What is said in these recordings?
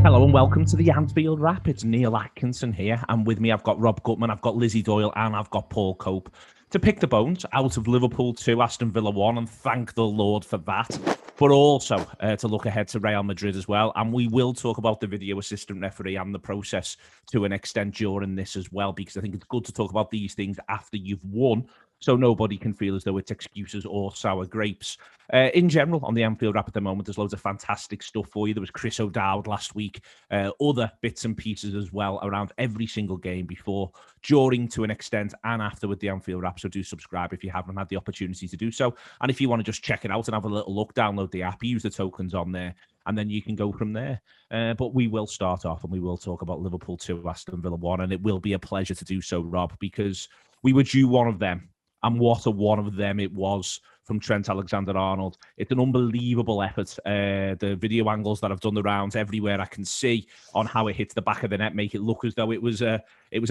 Hello and welcome to the Anfield Wrap. It's Neil Atkinson here, and with me I've got Rob Gutmann, I've got Lizzi Doyle, and I've got Paul Cope to pick the bones out of Liverpool 2, Aston Villa 1, and thank the Lord for that. But also to look ahead to Real Madrid as well. And we will talk about the video assistant referee and the process to an extent during this as well, because I think it's good to talk about these things after you've won, so nobody can feel as though it's excuses or sour grapes. In general, on the Anfield Wrap at the moment, there's loads of fantastic stuff for you. There was Chris O'Dowd last week, other bits and pieces as well around every single game before, during, to an extent, and after with the Anfield Wrap. So do subscribe if you haven't had the opportunity to do so. And if you want to just check it out and have a little look, download the app, use the tokens on there, and then you can go from there. But we will start off and we will talk about Liverpool 2, Aston Villa 1, and it will be a pleasure to do so, Rob, because we were due one of them. And what a one of them it was from Trent Alexander-Arnold. It's an unbelievable effort. The video angles that have done the rounds everywhere I can see on how it hits the back of the net make it look as though it was a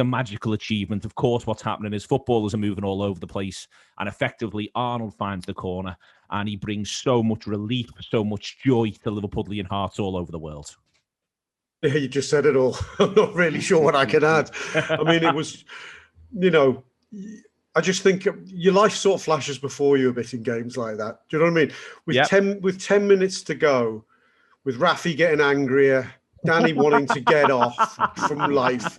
magical achievement. Of course, what's happening is footballers are moving all over the place, and effectively Arnold finds the corner, and he brings so much relief, so much joy to Liverpudlian hearts all over the world. Yeah, you just said it all. I'm not really sure what I can add. I mean, it was, I just think your life sort of flashes before you a bit in games like that. Do you know what I mean? With 10 minutes to go, with Rafi getting angrier, Danny wanting to get off from life,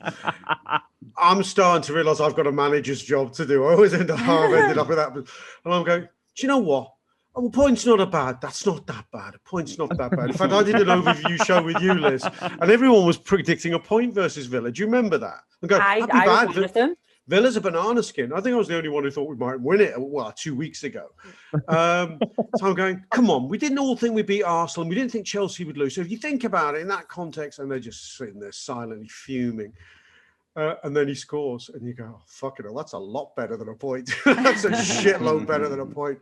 I'm starting to realise I've got a manager's job to do. I always ended up with that. And I'm going, do you know what? Oh, point's not bad. That's not that bad. A point's not that bad. In fact, I did an overview show with you, Liz, and everyone was predicting a point versus Villa. Do you remember that? I was one of them. Villa's a banana skin. I think I was the only one who thought we might win it, 2 weeks ago. So I'm going, come on, we didn't all think we beat Arsenal, and we didn't think Chelsea would lose. So if you think about it in that context, and they're just sitting there silently fuming, and then he scores, and you go, oh, fuck it, that's a lot better than a point. That's a shitload better than a point.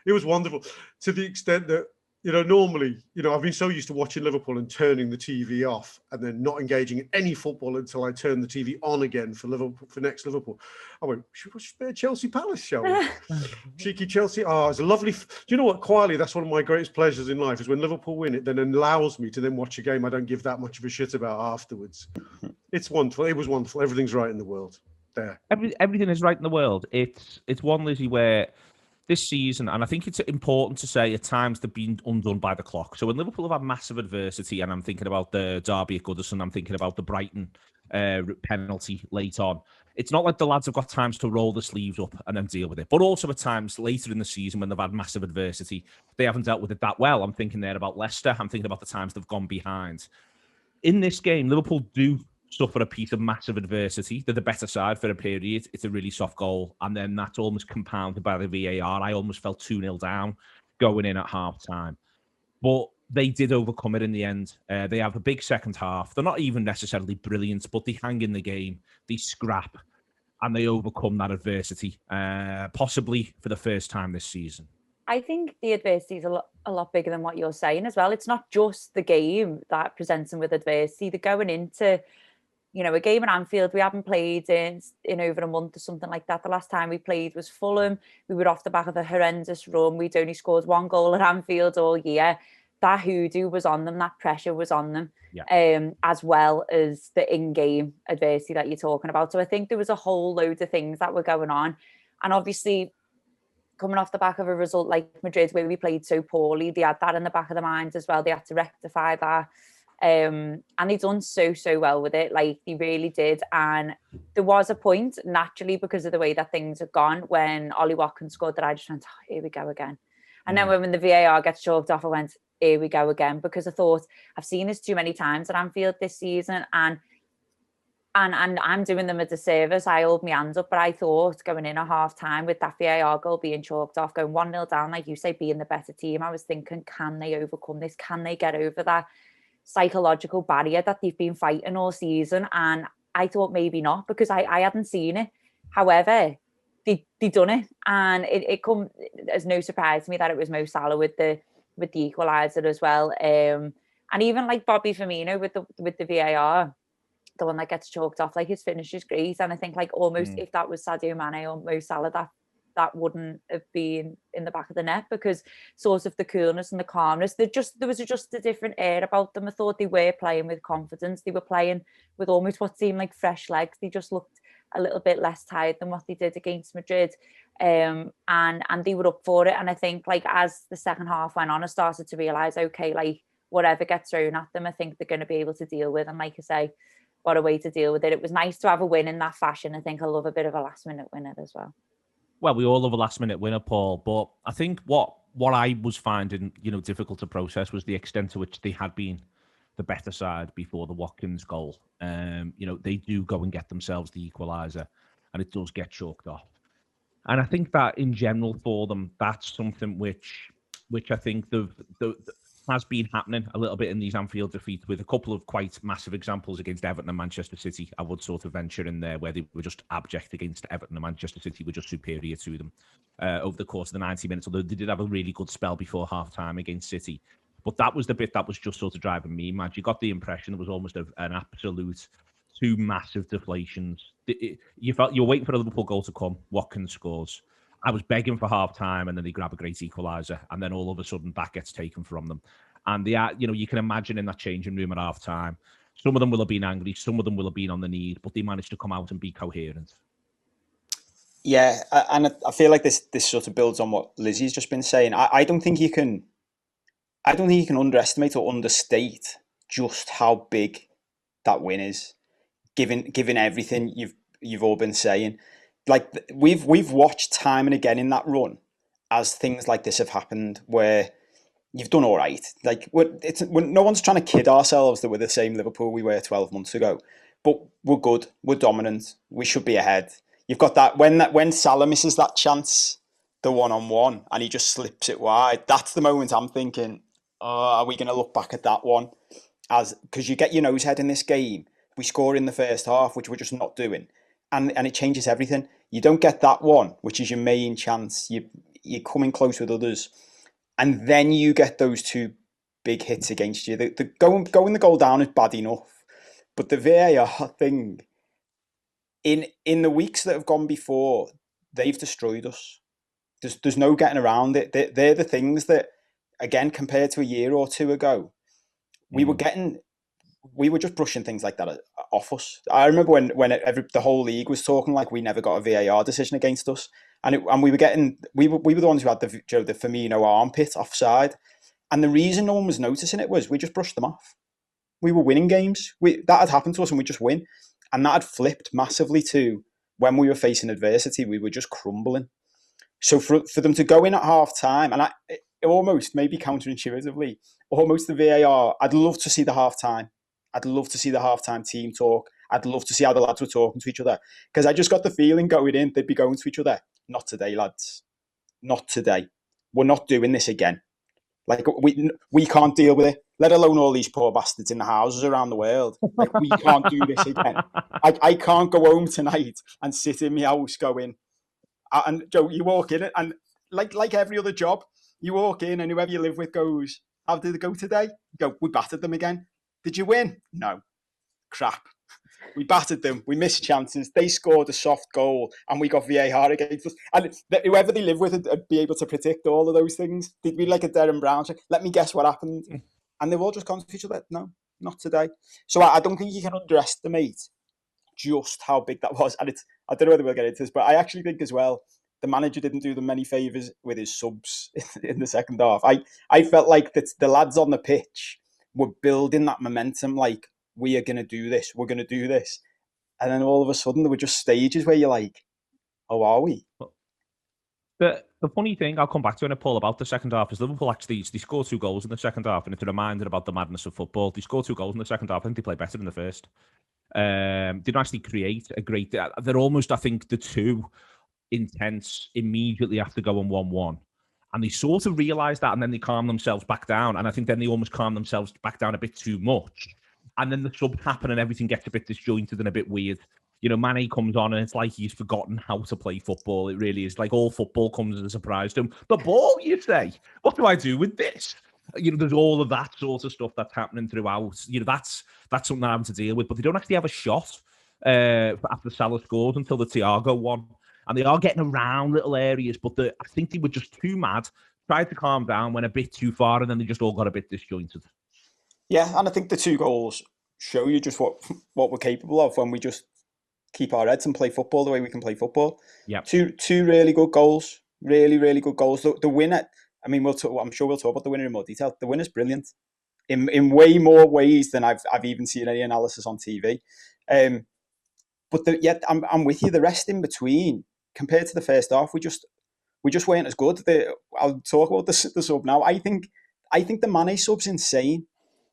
It was wonderful, to the extent that, normally, I've been so used to watching Liverpool and turning the TV off and then not engaging in any football until I turn the TV on again for Liverpool, for next Liverpool. I went, should we watch a bit of Chelsea Palace, shall we? Cheeky Chelsea. Oh, it's a lovely... Do you know what? Quietly, that's one of my greatest pleasures in life, is when Liverpool win, it then allows me to then watch a game I don't give that much of a shit about afterwards. It's wonderful. It was wonderful. Everything's right in the world. There. Everything is right in the world. It's one, Lizzie, where... this season, and I think it's important to say at times they've been undone by the clock. So when Liverpool have had massive adversity, and I'm thinking about the derby at Goodison, I'm thinking about the Brighton penalty late on, it's not like the lads have got times to roll the sleeves up and then deal with it. But also at times later in the season when they've had massive adversity, they haven't dealt with it that well. I'm thinking there about Leicester. I'm thinking about the times they've gone behind. In this game, Liverpool do suffer a piece of massive adversity. They're the better side for a period. It's a really soft goal. And then that's almost compounded by the VAR. I almost felt 2-0 down going in at half-time. But they did overcome it in the end. They have a big second half. They're not even necessarily brilliant, but they hang in the game. They scrap. And they overcome that adversity, possibly for the first time this season. I think the adversity is a lot bigger than what you're saying as well. It's not just the game that presents them with adversity. They're going into... a game at Anfield we haven't played in over a month or something like that. The last time we played was Fulham. We were off the back of a horrendous run. We'd only scored one goal at Anfield all year. That hoodoo was on them. That pressure was on them, as well as the in-game adversity that you're talking about. So I think there was a whole load of things that were going on. And obviously, coming off the back of a result like Madrid, where we played so poorly, they had that in the back of their minds as well. They had to rectify that. And they've done so well with it, like they really did. And there was a point, naturally, because of the way that things have gone, when Ollie Watkins scored, that I just went, oh, here we go again. And then when the VAR gets chalked off, I went, here we go again, because I thought, I've seen this too many times at Anfield this season, and I'm doing them a disservice. I hold my hands up, but I thought going in at half time with that VAR goal being chalked off, going 1-0 down, like you say, being the better team, I was thinking, can they overcome this? Can they get over that psychological barrier that they've been fighting all season? And I thought maybe not, because I hadn't seen it. However, they done it, and it come as no surprise to me that it was Mo Salah with the equaliser as well. And even like Bobby Firmino with the VAR, the one that gets chalked off, like his finish is great. And I think like almost if that was Sadio Mane or Mo Salah that that wouldn't have been in the back of the net, because sort of the coolness and the calmness, there was just a different air about them. I thought they were playing with confidence. They were playing with almost what seemed like fresh legs. They just looked a little bit less tired than what they did against Madrid. And they were up for it. And I think, like, as the second half went on, I started to realise, okay, like, whatever gets thrown at them, I think they're going to be able to deal with. And like I say, what a way to deal with it. It was nice to have a win in that fashion. I think I love a bit of a last minute winner as well. Well, we all love a last minute winner, Paul, but I think what I was finding, difficult to process was the extent to which they had been the better side before the Watkins goal. They do go and get themselves the equaliser, and it does get chalked off. And I think that in general for them, that's something which I think has been happening a little bit in these Anfield defeats, with a couple of quite massive examples against Everton and Manchester City. I would sort of venture in there, where they were just abject against Everton, and Manchester City were just superior to them over the course of the 90 minutes, although they did have a really good spell before half-time against City. But that was the bit that was just sort of driving me mad. You got the impression it was almost an absolute two massive deflations. You felt you were waiting for a Liverpool goal to come. Watkins scores. I was begging for half time, and then they grab a great equaliser, and then all of a sudden that gets taken from them. And you can imagine in that changing room at half time, some of them will have been angry, some of them will have been on the knees, but they managed to come out and be coherent. Yeah, and I feel like this sort of builds on what Lizzie's just been saying. I don't think you can underestimate or understate just how big that win is, given everything you've all been saying. Like, we've watched time and again in that run as things like this have happened, where you've done all right. Like, no one's trying to kid ourselves that we're the same Liverpool we were 12 months ago, but we're good, we're dominant, we should be ahead. You've got that when Salah misses that chance, the 1-on-1, and he just slips it wide. That's the moment I'm thinking, are we going to look back at that one? Because you get your nose head in this game. We score in the first half, which we're just not doing. And it changes everything. You don't get that one, which is your main chance. You're coming close with others. And then you get those two big hits against you. The going the goal down is bad enough. But the VAR thing, in the weeks that have gone before, they've destroyed us. There's no getting around it. They're the things that, again, compared to a year or two ago, we were just brushing things like that off us. I remember when the whole league was talking like we never got a VAR decision against us, and we were the ones who had the Firmino armpit offside, and the reason no one was noticing it was we just brushed them off. We were winning games. That had happened to us, and we just win, and that had flipped massively to when we were facing adversity, we were just crumbling. So for them to go in at half time, and almost, maybe counterintuitively, almost the VAR, I'd love to see the half time. I'd love to see the halftime team talk. I'd love to see how the lads were talking to each other, because I just got the feeling going in, they'd be going to each other. Not today, lads. Not today. We're not doing this again. Like, we can't deal with it, let alone all these poor bastards in the houses around the world. Like, we can't do this again. I can't go home tonight and sit in my house going, and Joe, you walk in and like every other job, you walk in and whoever you live with goes, how did it go today? You go, we battered them again. Did you win? No. Crap. We battered them. We missed chances. They scored a soft goal and we got VAR against us. And whoever they live with would be able to predict all of those things. They'd be like a Darren Brown check. Let me guess what happened. And they've all just gone to each other. No, not today. So I don't think you can underestimate just how big that was. And I don't know whether we'll get into this, but I actually think as well, the manager didn't do them many favours with his subs in the second half. I felt like the lads on the pitch were building that momentum, like, we are going to do this, we're going to do this. And then all of a sudden, there were just stages where you're like, oh, are we? The funny thing, I'll come back to it, Paul, about the second half, is Liverpool actually, they scored 2 goals in the second half, and it's a reminder about the madness of football. They scored 2 goals in the second half. I think they played better than the first. Didn't actually create a great... They're almost, I think, the two intense immediately after going 1-1. And they sort of realised that, and then they calmed themselves back down. And I think then they almost calmed themselves back down a bit too much. And then the subs happen and everything gets a bit disjointed and a bit weird. Mane comes on and it's like he's forgotten how to play football. It really is like all football comes as a surprise to him. The ball, you say? What do I do with this? There's all of that sort of stuff that's happening throughout. That's something they're having to deal with. But they don't actually have a shot after Salah scores until the Thiago one. and they are getting around little areas, but I think they were just too mad, tried to calm down, went a bit too far, and then they just all got a bit disjointed. Yeah, and I think the 2 goals show you just what we're capable of when we just keep our heads and play football the way we can play football. Yeah, two really good goals, really good goals. The winner, I mean, I'm sure we'll talk about the winner in more detail. The winner's brilliant in way more ways than I've even seen any analysis on TV. But I'm with you. The rest in between, compared to the first half, we just weren't as good. I'll talk about the sub now. I think the Mane sub's insane.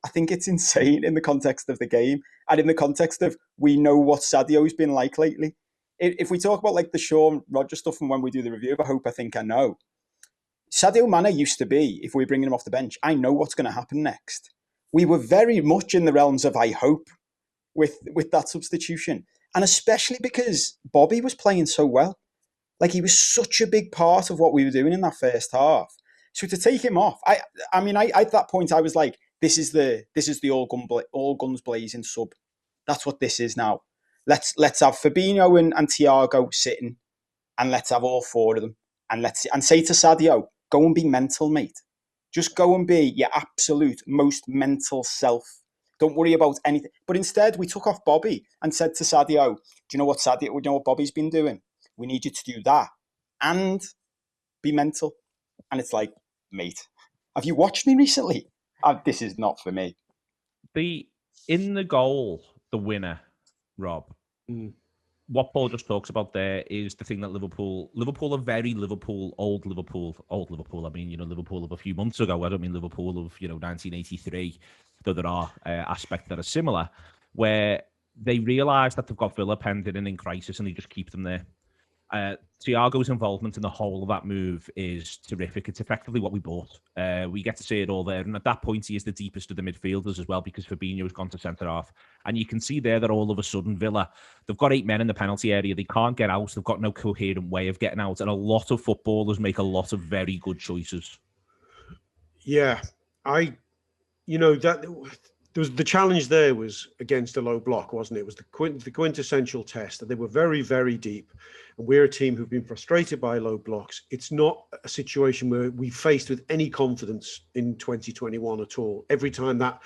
I think it's insane in the context of the game and in the context of we know what Sadio's been like lately. If we talk about like the Sean Rodgers stuff and when we do the review of I Think I Know, Sadio Mane used to be, if we're bringing him off the bench, I know what's going to happen next. We were very much in the realms of I hope with that substitution. And especially because Bobby was playing so well. Like he was such a big part of what we were doing in that first half. So to take him off, I mean, at that point I was like, this is the all guns blazing sub. That's what this is now. Let's have Fabinho and Thiago sitting, and let's have all 4 of them, and say to Sadio, go and be mental, mate. Just go and be your absolute most mental self. Don't worry about anything. But instead, we took off Bobby and said to Sadio, do you know what Bobby's been doing? We need you to do that and be mental. And it's like, mate, have you watched me recently? This is not for me. In the goal, the winner, Rob, what Paul just talks about there is the thing that Liverpool are very old Liverpool. I mean, Liverpool of a few months ago. I don't mean Liverpool of, 1983, though there are aspects that are similar, where they realise that they've got Villa pending and in crisis and they just keep them there. Thiago's involvement in the whole of that move is terrific. It's effectively what we bought. We get to see it all there. And at that point, he is the deepest of the midfielders as well because Fabinho has gone to centre-half. And you can see there that all of a sudden Villa, they've got 8 men in the penalty area. They can't get out. They've got no coherent way of getting out. And a lot of footballers make a lot of very good choices. Yeah, there was the challenge there was against a low block, wasn't it? It was the quintessential test that they were very, very deep. And we're a team who've been frustrated by low blocks. It's not a situation where we faced with any confidence in 2021 at all. Every time that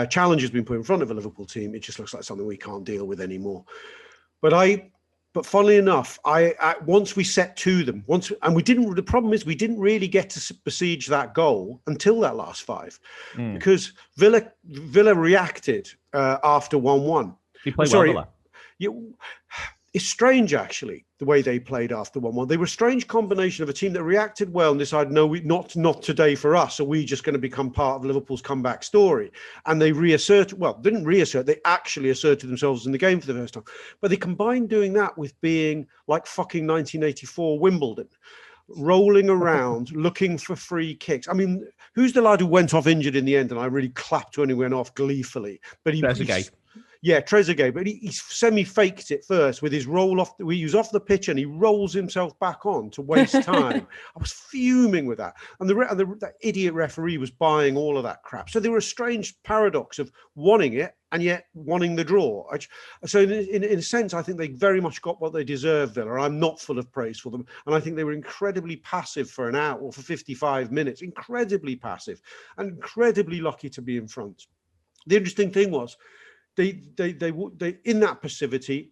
challenge has been put in front of a Liverpool team, it just looks like something we can't deal with anymore. But funnily enough, once we set to them, the problem is we didn't really get to besiege that goal until that last 5, because Villa reacted after 1-1. You play well, Villa. It's strange, actually, the way they played after 1-1. They were a strange combination of a team that reacted well and decided, no, not today for us. Are we just going to become part of Liverpool's comeback story? And they they actually asserted themselves in the game for the first time. But they combined doing that with being like fucking 1984 Wimbledon, rolling around, looking for free kicks. I mean, who's the lad who went off injured in the end? And I really clapped when he went off gleefully. But Trezeguet, but he semi-faked it first with his roll off. He was off the pitch and he rolls himself back on to waste time. I was fuming with that. And that idiot referee was buying all of that crap. So there were a strange paradox of wanting it and yet wanting the draw. So in a sense, I think they very much got what they deserved, Villa. I'm not full of praise for them. And I think they were incredibly passive for an hour or for 55 minutes, incredibly passive and incredibly lucky to be in front. The interesting thing was, They in that passivity,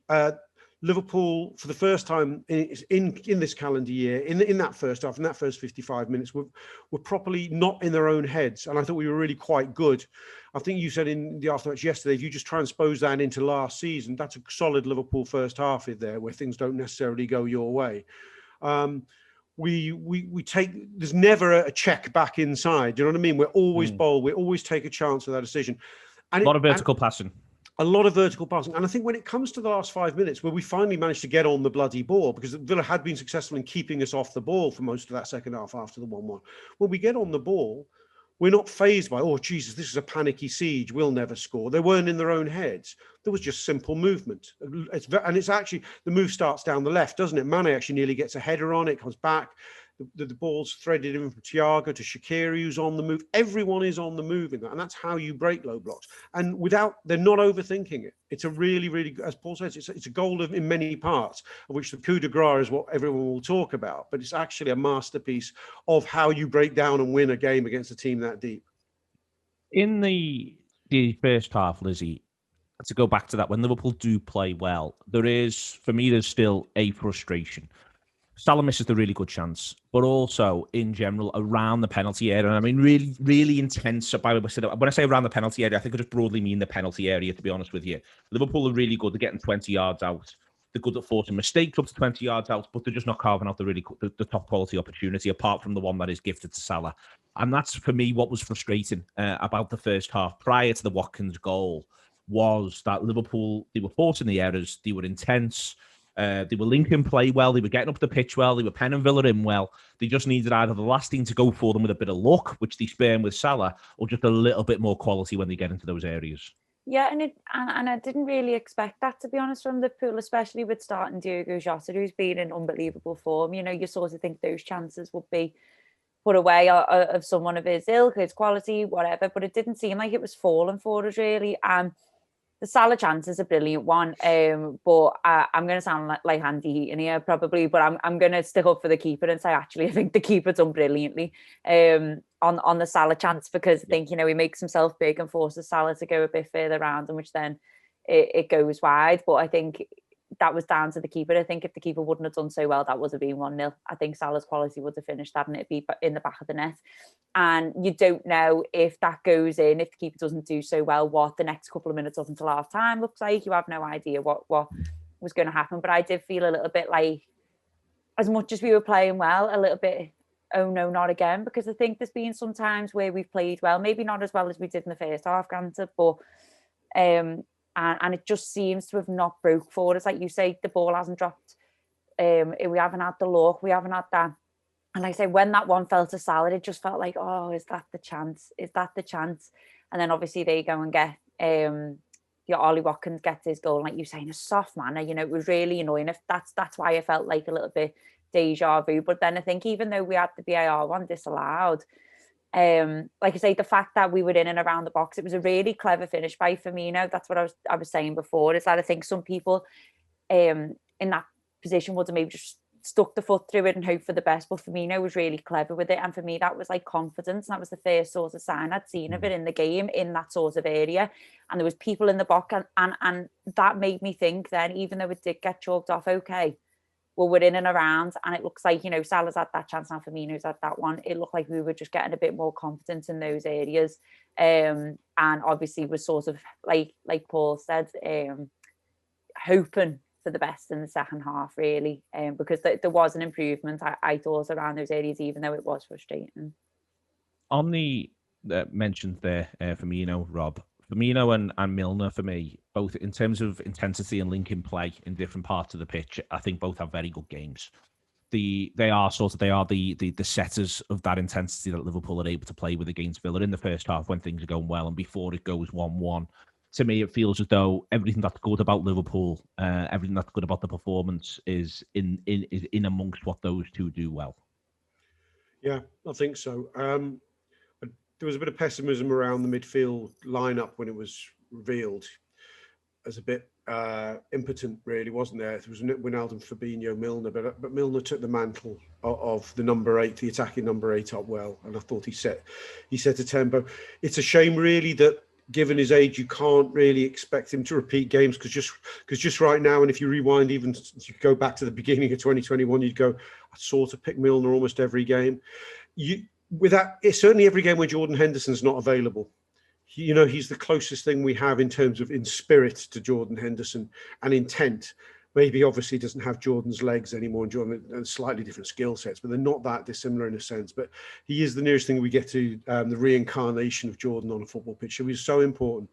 Liverpool for the first time in this calendar year, in that first half, in that first 55 minutes, were properly not in their own heads, and I thought we were really quite good. I think you said in the aftermatch yesterday, if you just transpose that into last season, that's a solid Liverpool first half in there where things don't necessarily go your way. We take, there's never a check back inside. Do you know what I mean? We're always bold. We always take a chance with that decision. And a lot of vertical passing. A lot of vertical passing. And I think when it comes to the last 5 minutes where we finally managed to get on the bloody ball, because Villa had been successful in keeping us off the ball for most of that second half after the 1-1. When we get on the ball, we're not fazed by, oh, Jesus, this is a panicky siege. We'll never score. They weren't in their own heads. There was just simple movement. It's actually, the move starts down the left, doesn't it? Mane actually nearly gets a header on it, comes back. the ball's threaded in from Thiago to Shaqiri, who's on the move. Everyone is on the move in that, and that's how you break low blocks. And they're not overthinking it. It's a really, really, as Paul says, it's a goal in many parts, of which the coup de grace is what everyone will talk about. But it's actually a masterpiece of how you break down and win a game against a team that deep. In the first half, Lizzie, to go back to that, when Liverpool do play well, there's still a frustration. Salah misses the really good chance, but also in general around the penalty area. And I mean, really, really intense. When I say around the penalty area, I think I just broadly mean the penalty area, to be honest with you. Liverpool are really good at getting 20 yards out. They're good at forcing mistakes up to 20 yards out, but they're just not carving out the top quality opportunity, apart from the one that is gifted to Salah. And that's, for me, what was frustrating about the first half prior to the Watkins goal, was that Liverpool, they were forcing the errors, they were intense, they were linking play well, they were getting up the pitch well, they were penning Villa in well. They just needed either the last team to go for them with a bit of luck, which they spurn with Salah, or just a little bit more quality when they get into those areas. Yeah, and I didn't really expect that, to be honest, from Liverpool, especially with starting Diogo Jota, who's been in unbelievable form. You know, you sort of think those chances would be put away of someone of his ilk, his quality, whatever, but it didn't seem like it was falling for us, really. The Salah chance is a brilliant one, but I'm going to sound like Andy Heaton here probably, but I'm going to stick up for the keeper and say, actually, I think the keeper done brilliantly on the Salah chance, because I think, you know, he makes himself big and forces Salah to go a bit further around, and which then it goes wide. But I think that was down to the keeper. I think if the keeper wouldn't have done so well, that would have been 1-0. I think Salah's quality would have finished that, and it'd be in the back of the net. And you don't know if that goes in, if the keeper doesn't do so well, what the next couple of minutes up until half time looks like. You have no idea what was going to happen. But I did feel a little bit like, as much as we were playing well, a little bit, oh no, not again. Because I think there's been some times where we've played well, maybe not as well as we did in the first half, granted, but and it just seems to have not broke for us. Like you say, the ball hasn't dropped. We haven't had the luck. We haven't had that. And like I say, when that one fell to Salah, it just felt like, oh, is that the chance? Is that the chance? And then obviously they go and get Ollie Watkins gets his goal, like you say, in a soft manner. You know, it was really annoying. If that's why I felt like a little bit deja vu. But then I think even though we had the VAR one disallowed, like I say, the fact that we were in and around the box, it was a really clever finish by Firmino. That's what I was saying before, is that I think some people in that position would have maybe just stuck the foot through it and hope for the best, but Firmino was really clever with it, and for me that was like confidence, and that was the first sort of sign I'd seen of it in the game, in that sort of area. And there was people in the box, and that made me think then, even though it did get chalked off, okay, well, we're in and around, and it looks like, you know, Salah's at that chance now, Firmino's at that one. It looked like we were just getting a bit more confidence in those areas, and obviously was sort of like Paul said, hoping for the best in the second half, really, because there was an improvement, I thought, around those areas, even though it was frustrating. On the mentioned there, Firmino, Rob, Firmino and Milner, for me, both in terms of intensity and linking play in different parts of the pitch, I think both have very good games. They are the setters of that intensity that Liverpool are able to play with against Villa in the first half when things are going well, and before it goes 1-1. To me, it feels as though everything that's good about Liverpool, everything that's good about the performance is in amongst what those two do well. Yeah, I think so. There was a bit of pessimism around the midfield lineup when it was revealed as a bit impotent, really, wasn't there? There was Wijnaldum, Fabinho, Milner, but Milner took the mantle of the number 8, the attacking number 8, up well, and I thought he set a tempo. It's a shame, really, that given his age, you can't really expect him to repeat games, because just right now, and if you rewind, even if you go back to the beginning of 2021, you'd go, I sort of pick Milner almost every game. It's certainly every game where Jordan Henderson's not available. You know, he's the closest thing we have in terms of in spirit to Jordan Henderson and intent. Maybe obviously doesn't have Jordan's legs anymore, and Jordan and slightly different skill sets, but they're not that dissimilar in a sense. But he is the nearest thing we get to the reincarnation of Jordan on a football pitch. So he was so important.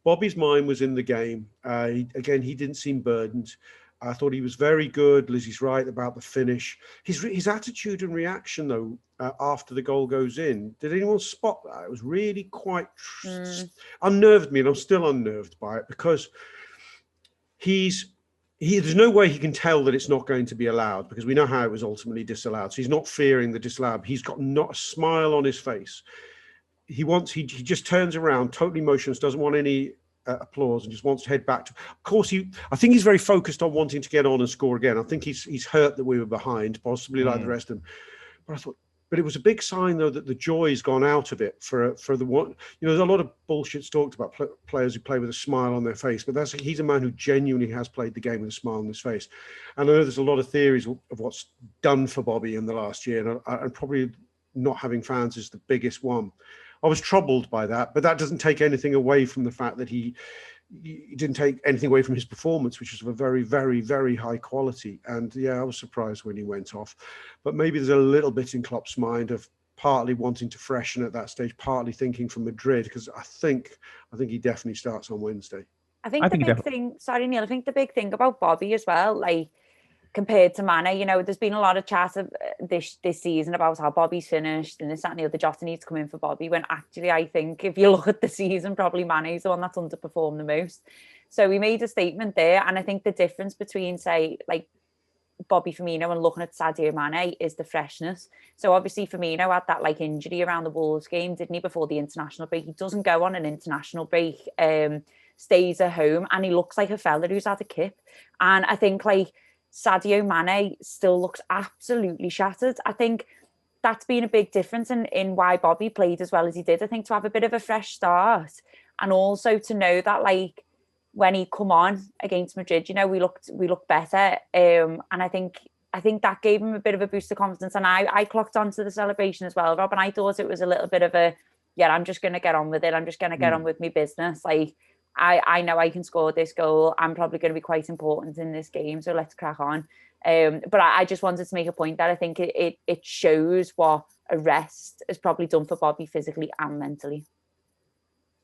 Bobby's mind was in the game. He didn't seem burdened. I thought he was very good. Lizzie's right about the finish. His attitude and reaction, though, after the goal goes in, did anyone spot that? It was really quite unnerved me, and I'm still unnerved by it, because he's there's no way he can tell that it's not going to be allowed, because we know how it was ultimately disallowed. So he's not fearing the disallowed. He's got not a smile on his face. He just turns around, totally motionless, doesn't want any applause, and just wants to head back to. Of course, I think he's very focused on wanting to get on and score again. I think he's hurt that we were behind, possibly like the rest of them. But I thought, but it was a big sign though that the joy's gone out of it for the one. There's a lot of bullshit talked about players who play with a smile on their face, but he's a man who genuinely has played the game with a smile on his face. And I know there's a lot of theories of what's done for Bobby in the last year, and probably not having fans is the biggest one. I was troubled by that, but that doesn't take anything away from the fact that he didn't take anything away from his performance, which was of a very, very, very high quality. And yeah, I was surprised when he went off. But maybe there's a little bit in Klopp's mind of partly wanting to freshen at that stage, partly thinking from Madrid, because I think he definitely starts on Wednesday. I think the big thing, sorry Neil, I think the big thing about Bobby as well, like compared to Mane, there's been a lot of chat of this season about how Bobby's finished and this, that and the other. Jota needs to come in for Bobby, when actually I think if you look at the season, probably Mane's the one that's underperformed the most. So he made a statement there, and I think the difference between, say, like Bobby Firmino and looking at Sadio Mane is the freshness. So obviously Firmino had that like injury around the Wolves game, didn't he, before the international break? He doesn't go on an international break, stays at home, and he looks like a fella who's had a kip. And I think like Sadio Mane still looks absolutely shattered. I think that's been a big difference in why Bobby played as well as he did. I think to have a bit of a fresh start, and also to know that like when he come on against Madrid, we looked better. And I think that gave him a bit of a boost of confidence. And I clocked onto the celebration as well, Rob, and I thought it was a little bit of a, I'm just going to get on with it. I'm just going to get on with my business. Like, I know I can score this goal. I'm probably going to be quite important in this game, so let's crack on. But I just wanted to make a point that I think it shows what a rest has probably done for Bobby physically and mentally.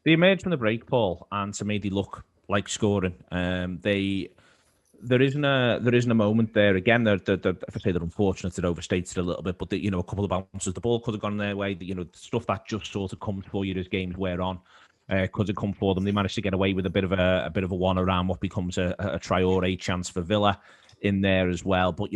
They emerged from the break, Paul, and to me they look like scoring. There isn't a moment there. Again, if I say they're unfortunate, it overstates it a little bit. But a couple of bounces, the ball could have gone their way. Stuff that just sort of comes for you as games wear on. Could have come for them. They managed to get away with a bit of a one around what becomes a Traore chance for Villa in there as well. But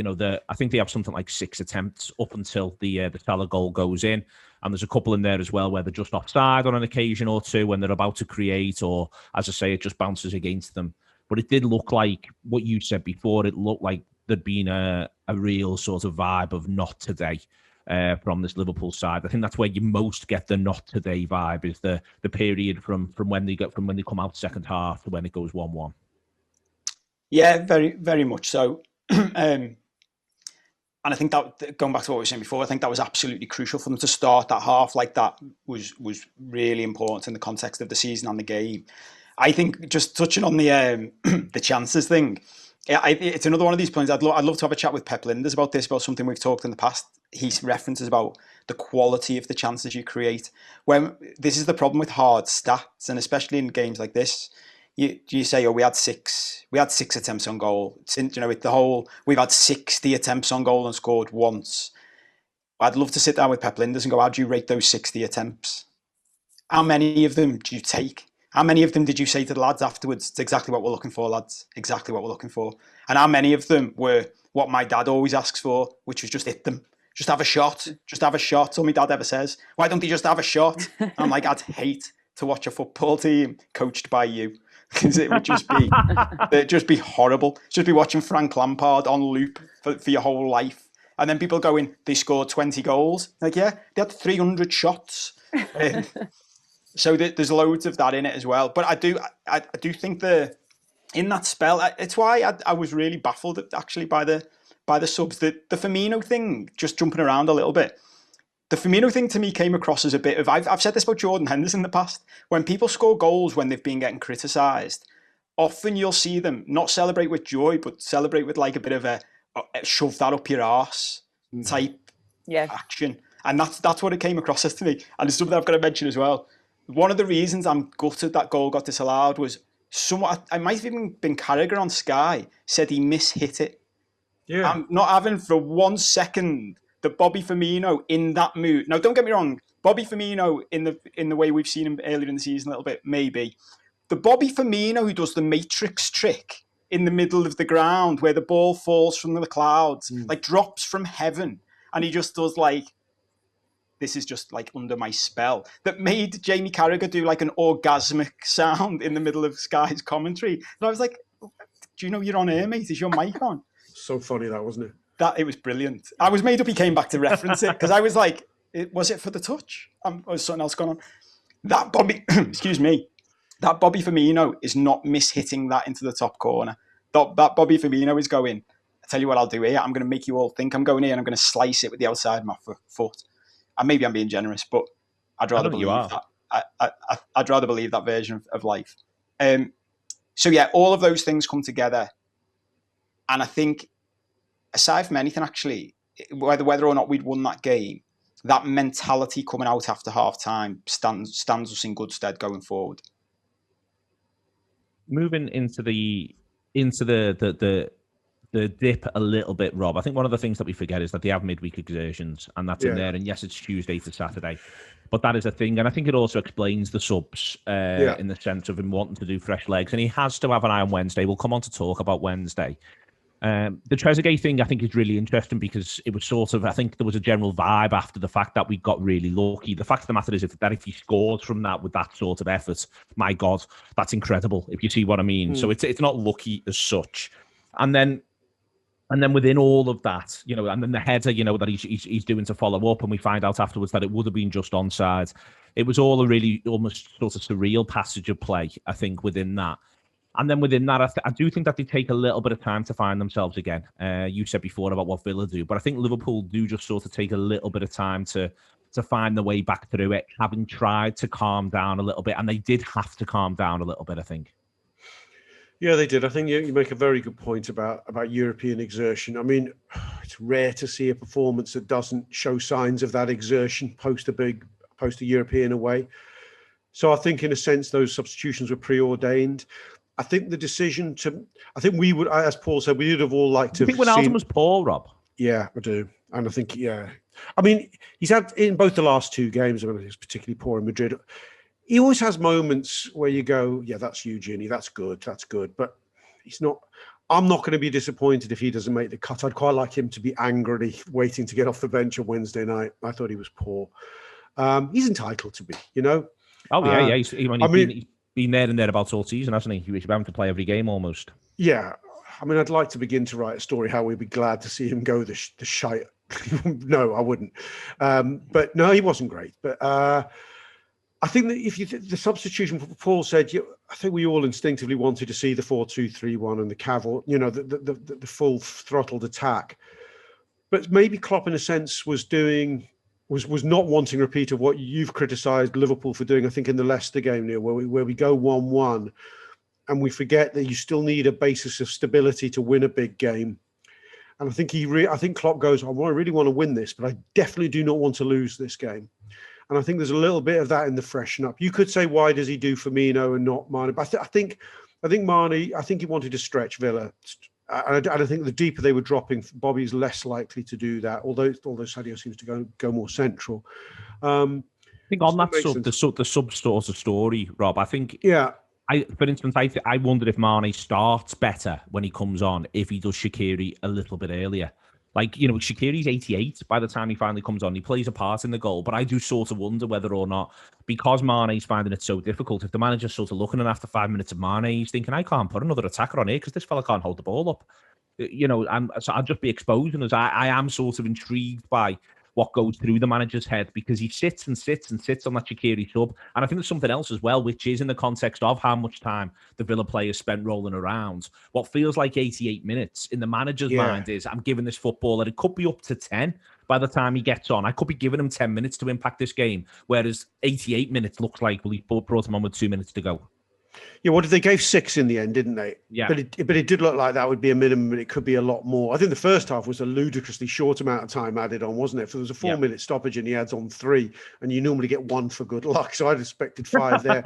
I think they have something like 6 attempts up until the Salah goal goes in, and there's a couple in there as well where they're just offside on an occasion or two when they're about to create, or as I say, it just bounces against them. But it did look like what you said before. It looked like there'd been a real sort of vibe of not today. From this Liverpool side, I think that's where you most get the not today vibe, is the period from when they come out second half to when it goes 1-1. Yeah, very, very much so. And I think that, going back to what we were saying before, I think that was absolutely crucial for them to start that half like that. Was really important in the context of the season and the game. I think, just touching on the the chances thing, it's another one of these points. I'd love to have a chat with Pep Linders about this, about something we've talked in the past. He references about the quality of the chances you create. When this is the problem with hard stats, and especially in games like this, you say, we had six attempts on goal. We've had 60 attempts on goal and scored once. I'd love to sit down with Pep Linders and go, how do you rate those 60 attempts? How many of them do you take? How many of them did you say to the lads afterwards? It's exactly what we're looking for, lads. Exactly what we're looking for. And how many of them were what my dad always asks for, which was just hit them. Just have a shot. Just have a shot. All my dad ever says, why don't they just have a shot? And I'm like, I'd hate to watch a football team coached by you, because it would just be horrible. Just be watching Frank Lampard on loop for your whole life. And then people going, they scored 20 goals. Like, yeah, they had 300 shots. So there's loads of that in it as well. But I do think in that spell, it's why I was really baffled actually by the subs. The Firmino thing, just jumping around a little bit. The Firmino thing to me came across as a bit of, I've said this about Jordan Henderson in the past. When people score goals when they've been getting criticised, often you'll see them not celebrate with joy, but celebrate with like a bit of a shove that up your arse type action. And that's what it came across as to me. And it's something I've got to mention as well. One of the reasons I'm gutted that goal got disallowed was I might have even been Carragher on Sky said he mishit it. Yeah. I'm not having for 1 second that Bobby Firmino in that mood. Now, don't get me wrong. Bobby Firmino in the way we've seen him earlier in the season a little bit, maybe. The Bobby Firmino who does the Matrix trick in the middle of the ground where the ball falls from the clouds, like drops from heaven. And he just does like, this is just like under my spell, that made Jamie Carragher do like an orgasmic sound in the middle of Sky's commentary. And I was like, do you know you're on air, mate? Is your mic on? So funny that, wasn't it? It was brilliant. I was made up he came back to reference it because I was like, was it for the touch? Or was something else going on? That Bobby, excuse me, that Bobby Firmino is not mishitting that into the top corner. That Bobby Firmino is going, I tell you what I'll do here. I'm going to make you all think I'm going here and I'm going to slice it with the outside of my foot. And maybe I'm being generous, but I'd rather believe that. I'd rather believe that version of life. So yeah, all of those things come together. And I think, aside from anything, actually, whether or not we'd won that game, that mentality coming out after half time stands us in good stead going forward. Moving into the dip a little bit, Rob. I think one of the things that we forget is that they have midweek exertions, and that's in there. And yes, it's Tuesday to Saturday, but that is a thing. And I think it also explains the subs in the sense of him wanting to do fresh legs, and he has to have an eye on Wednesday. We'll come on to talk about Wednesday. The Trezeguet thing, I think, is really interesting because it was sort of, I think there was a general vibe after the fact that we got really lucky. The fact of the matter is that if he scores from that with that sort of effort, my God, that's incredible, if you see what I mean. So it's not lucky as such. And then within all of that, you know, and then the header, you know, that he's doing to follow up, and we find out afterwards that it would have been just onside. It was all a really almost sort of surreal passage of play, I think, within that. And then within that, I do think that they take a little bit of time to find themselves again. You said before about what Villa do, but I think Liverpool do just sort of take a little bit of time to find the way back through it, having tried to calm down a little bit. And they did have to calm down a little bit, I think. Yeah, they did. I think you make a very good point about European exertion. I mean, it's rare to see a performance that doesn't show signs of that exertion post a European away. So I think, in a sense, those substitutions were preordained. I think the decision I think we would, as Paul said, we would have all liked to have seen... Wijnaldum was poor, Rob. Yeah, I do. And I think, I mean, he's had, in both the last two games, I mean, he was particularly poor in Madrid. He always has moments where you go, yeah, that's you, Ginny, that's good. But he's not, I'm not going to be disappointed if he doesn't make the cut. I'd quite like him to be angrily waiting to get off the bench on Wednesday night. I thought he was poor. He's entitled to be, you know? Oh, yeah. He's been there and thereabouts all season, hasn't he? He's having to play every game almost. Yeah. I mean, I'd like to begin to write a story how we'd be glad to see him go the shite. No, I wouldn't. But no, he wasn't great. But I think that the substitution, Paul said, I think we all instinctively wanted to see the 4-2-3-1 and the cavalry, you know, the full throttled attack. But maybe Klopp, in a sense, was not wanting a repeat of what you've criticised Liverpool for doing, I think, in the Leicester game, Neil, where we go 1-1 and we forget that you still need a basis of stability to win a big game. And I think I think Klopp goes, I really want to win this, but I definitely do not want to lose this game. And I think there's a little bit of that in the freshen up. You could say, why does he do Firmino and not Mane? But I think Mane, I think he wanted to stretch Villa. And I think the deeper they were dropping, Bobby's less likely to do that, although Sadio seems to go more central. I think on that the sub sort of story, Rob, I think... Yeah. For instance, I wondered if Mane starts better when he comes on, if he does Shaqiri a little bit earlier. Like, you know, Shaqiri's 88 by the time he finally comes on. He plays a part in the goal, but I do sort of wonder whether or not, because Mane's finding it so difficult, if the manager's sort of looking and after 5 minutes of Mane, he's thinking, I can't put another attacker on here because this fella can't hold the ball up. You know, so I'll just be exposing us. I am sort of intrigued by what goes through the manager's head, because he sits on that Shaqiri sub. And I think there's something else as well, which is in the context of how much time the Villa players spent rolling around. What feels like 88 minutes in the manager's mind is, I'm giving this footballer, it could be up to 10 by the time he gets on. I could be giving him 10 minutes to impact this game, whereas 88 minutes looks like, well, he brought him on with 2 minutes to go. Yeah, what did they gave 6 in the end, didn't they? Yeah. But it did look like that would be a minimum, and it could be a lot more. I think the first half was a ludicrously short amount of time added on, wasn't it? If there was a 4-minute stoppage and he adds on 3, and you normally get 1 for good luck. So I'd expected 5 there.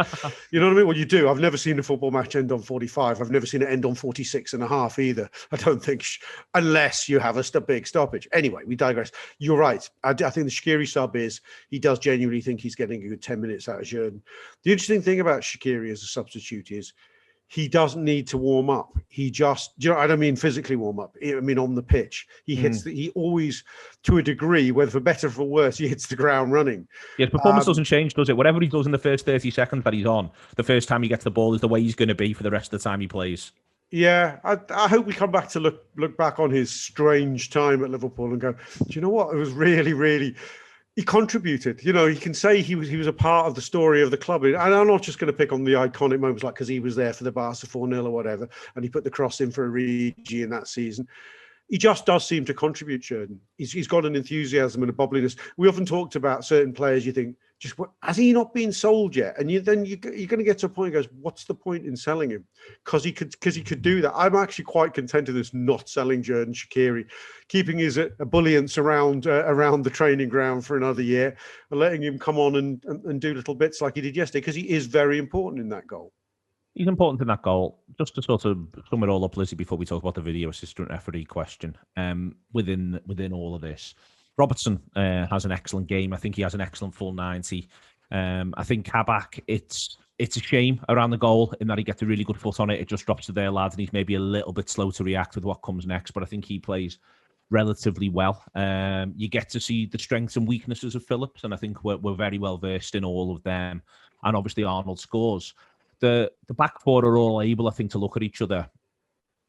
You know what I mean? Well, you do. I've never seen a football match end on 45. I've never seen it end on 46 and a half either. I don't think, unless you have a big stoppage. Anyway, we digress. You're right. I think the Shaqiri sub is, he does genuinely think he's getting a good 10 minutes out of Jordan. The interesting thing about Shaqiri as a substitute is he doesn't need to warm up. He just, I don't mean physically warm up. I mean on the pitch. He hits. He always, to a degree, whether for better or for worse, he hits the ground running. Yeah, his performance doesn't change, does it? Whatever he does in the first 30 seconds that he's on, the first time he gets the ball is the way he's going to be for the rest of the time he plays. Yeah, I hope we come back to look back on his strange time at Liverpool and go, do you know what? It was really, really, he contributed. You know, you can say he was a part of the story of the club. And I'm not just going to pick on the iconic moments like because he was there for the Barca 4-0 or whatever, and he put the cross in for Origi in that season. He just does seem to contribute, Sheridan. He's got an enthusiasm and a bubbliness. We often talked about certain players. You think, just has he not been sold yet? And you're going to get to a point. Goes, what's the point in selling him? Because he could do that. I'm actually quite content with this not selling Xherdan Shaqiri, keeping his ebullience around the training ground for another year, and letting him come on and do little bits like he did yesterday, because he is very important in that goal. He's important in that goal. Just to sort of sum it all up, Lizzie, before we talk about the video assistant referee question, within all of this, Robertson has an excellent game. I think he has an excellent full 90. I think Kabak, it's a shame around the goal in that he gets a really good foot on it. It just drops to their lads, and he's maybe a little bit slow to react with what comes next. But I think he plays relatively well. You get to see the strengths and weaknesses of Phillips, and I think we're very well versed in all of them. And obviously Arnold scores. The back four are all able, I think, to look at each other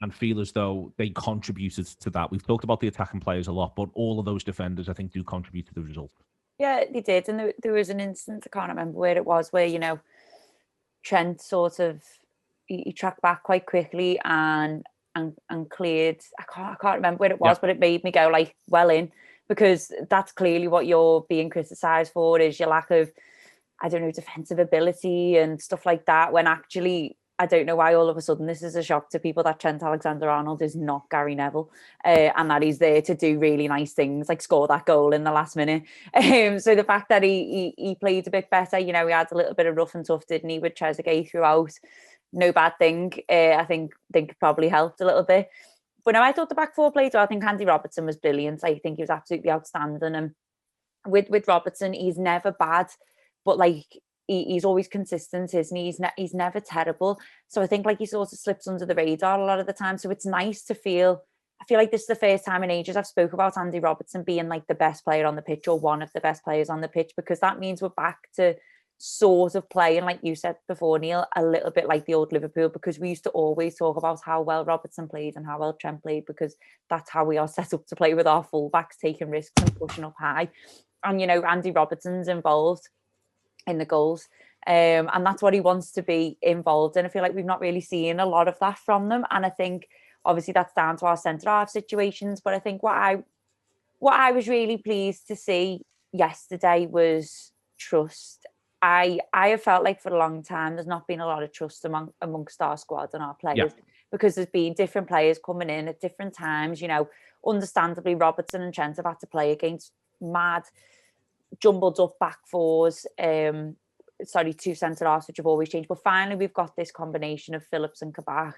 and feel as though they contributed to that. We've talked about the attacking players a lot, but all of those defenders, I think, do contribute to the result. Yeah, they did. And there was an instance, I can't remember where it was, where, Trent sort of, he tracked back quite quickly and cleared. I can't remember where it was, but it made me go like, well in, because that's clearly what you're being criticised for, is your lack of, I don't know, defensive ability and stuff like that, when actually, I don't know why all of a sudden this is a shock to people that Trent Alexander-Arnold is not Gary Neville, and that he's there to do really nice things, like score that goal in the last minute. So the fact that he played a bit better, he had a little bit of rough and tough, didn't he, with Trezeguet throughout. No bad thing. I think it probably helped a little bit. But no, I thought the back four played well. I think Andy Robertson was brilliant. I think he was absolutely outstanding. And with Robertson, he's never bad, but he's always consistent, isn't he? He's never terrible. So I think he sort of slips under the radar a lot of the time. So it's nice to feel, I feel like this is the first time in ages I've spoke about Andy Robertson being the best player on the pitch, or one of the best players on the pitch, because that means we're back to sort of playing, like you said before, Neil, a little bit like the old Liverpool, because we used to always talk about how well Robertson played and how well Trent played, because that's how we are set up to play, with our fullbacks taking risks and pushing up high. And, Andy Robertson's involved in the goals, and that's what he wants to be involved in. I feel like we've not really seen a lot of that from them, and I think obviously that's down to our centre half situations. But I think what I was really pleased to see yesterday was trust. I have felt like for a long time there's not been a lot of trust amongst our squad and our players, because there's been different players coming in at different times. Understandably, Robertson and Trent have had to play against mad, jumbled up back fours, two centre halves, which have always changed. But finally, we've got this combination of Phillips and Kabak.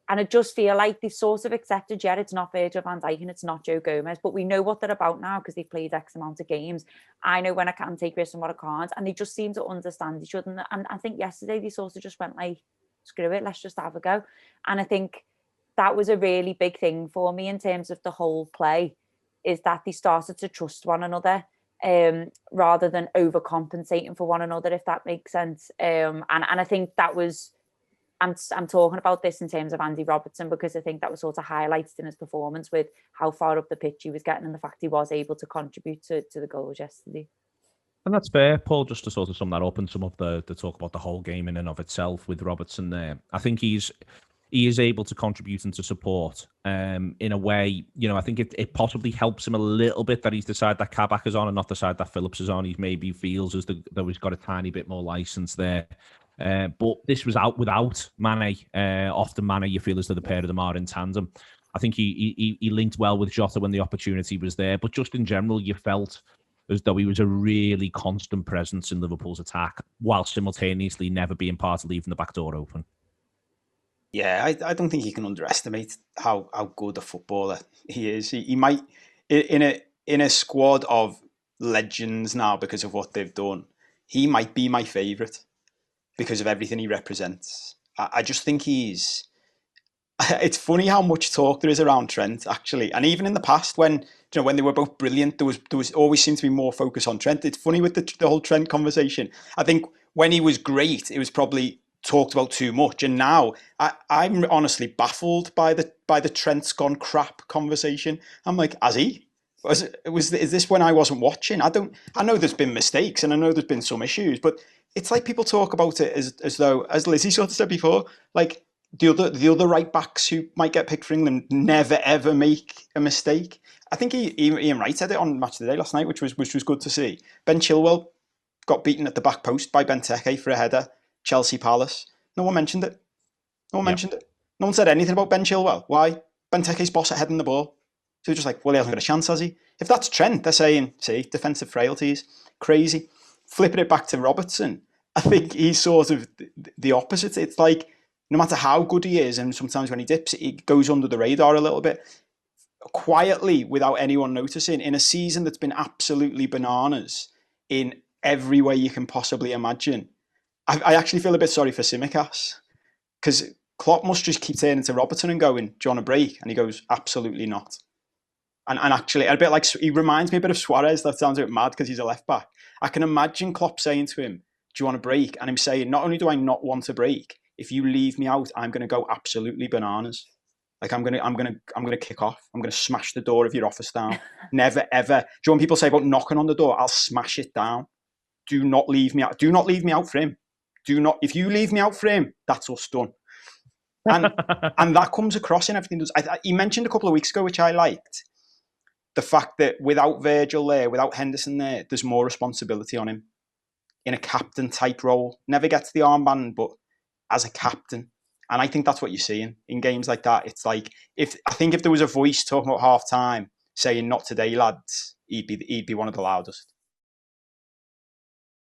And I just feel like they've sort of accepted, it's not Virgil van Dijk and it's not Joe Gomez, but we know what they're about now because they've played X amount of games. I know when I can take risks and what I can't. And they just seem to understand each other. And I think yesterday they sort of just went screw it, let's just have a go. And I think that was a really big thing for me in terms of the whole play, is that they started to trust one another, rather than overcompensating for one another, if that makes sense. And I think that was, I'm talking about this in terms of Andy Robertson, because I think that was sort of highlighted in his performance with how far up the pitch he was getting and the fact he was able to contribute to the goals yesterday. And that's fair, Paul, just to sort of sum that up and some of the talk about the whole game in and of itself with Robertson there. I think he is able to contribute and to support in a way, I think it possibly helps him a little bit that he's the side that Kabak is on and not the side that Phillips is on. He maybe feels as though he's got a tiny bit more license there. But this was out without Mane. Often Mane, you feel as though the pair of them are in tandem. I think he linked well with Jota when the opportunity was there. But just in general, you felt as though he was a really constant presence in Liverpool's attack, while simultaneously never being part of leaving the back door open. Yeah, I don't think you can underestimate how good a footballer he is. He might, in a squad of legends now because of what they've done, he might be my favourite because of everything he represents. I just think he's... It's funny how much talk there is around Trent, actually. And even in the past, when when they were both brilliant, there was always seemed to be more focus on Trent. It's funny with the whole Trent conversation. I think when he was great, it was probably talked about too much. And now I'm honestly baffled by the Trent's gone crap conversation. I'm like, has he? Is this when I wasn't watching? I know there's been mistakes and I know there's been some issues, but it's like people talk about it as though, as Lizzie sort of said before, like the other right backs who might get picked for England never ever make a mistake. I think Ian Wright said it on Match of the Day last night, which was good to see. Ben Chilwell got beaten at the back post by Benteke for a header. Chelsea Palace. No one mentioned it. No one mentioned it. No one said anything about Ben Chilwell. Why? Benteke's boss at heading the ball. So they're just like, well, he hasn't got a chance, has he? If that's Trent, they're saying, see, defensive frailties, crazy. Flipping it back to Robertson, I think he's sort of the opposite. It's like, no matter how good he is, and sometimes when he dips, he goes under the radar a little bit, quietly, without anyone noticing, in a season that's been absolutely bananas in every way you can possibly imagine. I actually feel a bit sorry for Tsimikas, because Klopp must just keep turning to Robertson and going, do you want a break? And he goes, absolutely not. And actually, a bit like, he reminds me a bit of Suarez. That sounds a bit mad because he's a left back. I can imagine Klopp saying to him, do you want a break? And him saying, not only do I not want a break, if you leave me out, I'm going to go absolutely bananas. Like I'm gonna kick off. I'm gonna smash the door of your office down. Never ever. Do you know when people say about knocking on the door? I'll smash it down. Do not leave me out. Do not leave me out for him. Do not. If you leave me out for him, that's us done. And that comes across in everything. He mentioned a couple of weeks ago, which I liked, the fact that without Virgil there, without Henderson there, there's more responsibility on him in a captain type role. Never gets the armband, but as a captain. And I think that's what you're seeing in games like that. It's like, if there was a voice talking about half time saying, not today, lads, he'd be one of the loudest.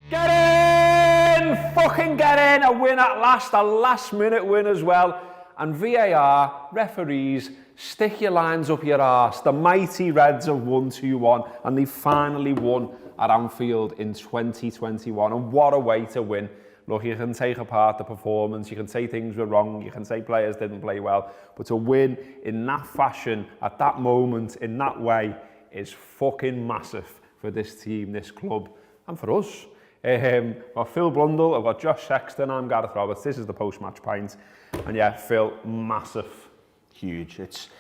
Get in! Fucking get in! A win at last, a last minute win as well. And VAR, referees, stick your lines up your arse. The mighty Reds have won 2-1 and they finally won at Anfield in 2021. And what a way to win. Look, you can take apart the performance, you can say things were wrong, you can say players didn't play well, but to win in that fashion, at that moment, in that way, is fucking massive for this team, this club, and for us. I've got Phil Blundell, I've got Josh Sexton, I'm Gareth Roberts. This is the post-match pint. And yeah, Phil, massive. Huge. It's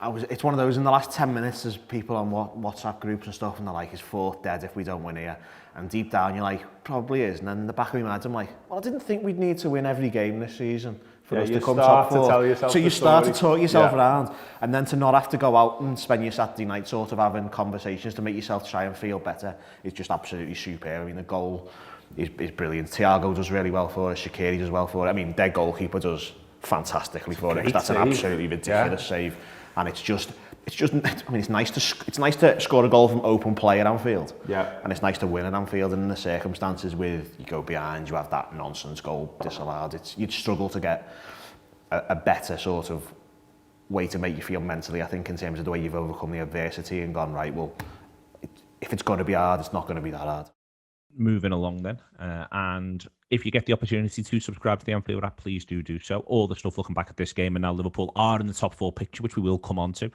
one of those, in the last 10 minutes, there's people on WhatsApp groups and stuff, and they're like, is fourth dead if we don't win here? And deep down, you're like, probably is. And then in the back of my mind, I'm like, well, I didn't think we'd need to win every game this season for us to come top four. So you start to talk yourself around, and then to not have to go out and spend your Saturday night sort of having conversations to make yourself try and feel better is just absolutely superb. I mean, the goal is brilliant. Thiago does really well for it. Shaqiri does well for it. I mean, their goalkeeper does fantastically for it. That's an absolutely ridiculous save. And it's just. I mean, it's nice to score a goal from open play at Anfield. Yeah. And it's nice to win at Anfield, and in the circumstances with you go behind, you have that nonsense goal disallowed. You'd struggle to get a better sort of way to make you feel mentally, I think, in terms of the way you've overcome the adversity and gone, right, well, if it's going to be hard, it's not going to be that hard. Moving along then, and if you get the opportunity to subscribe to the Anfield Wrap, please do so. All the stuff looking back at this game, and now Liverpool are in the top four picture, which we will come on to.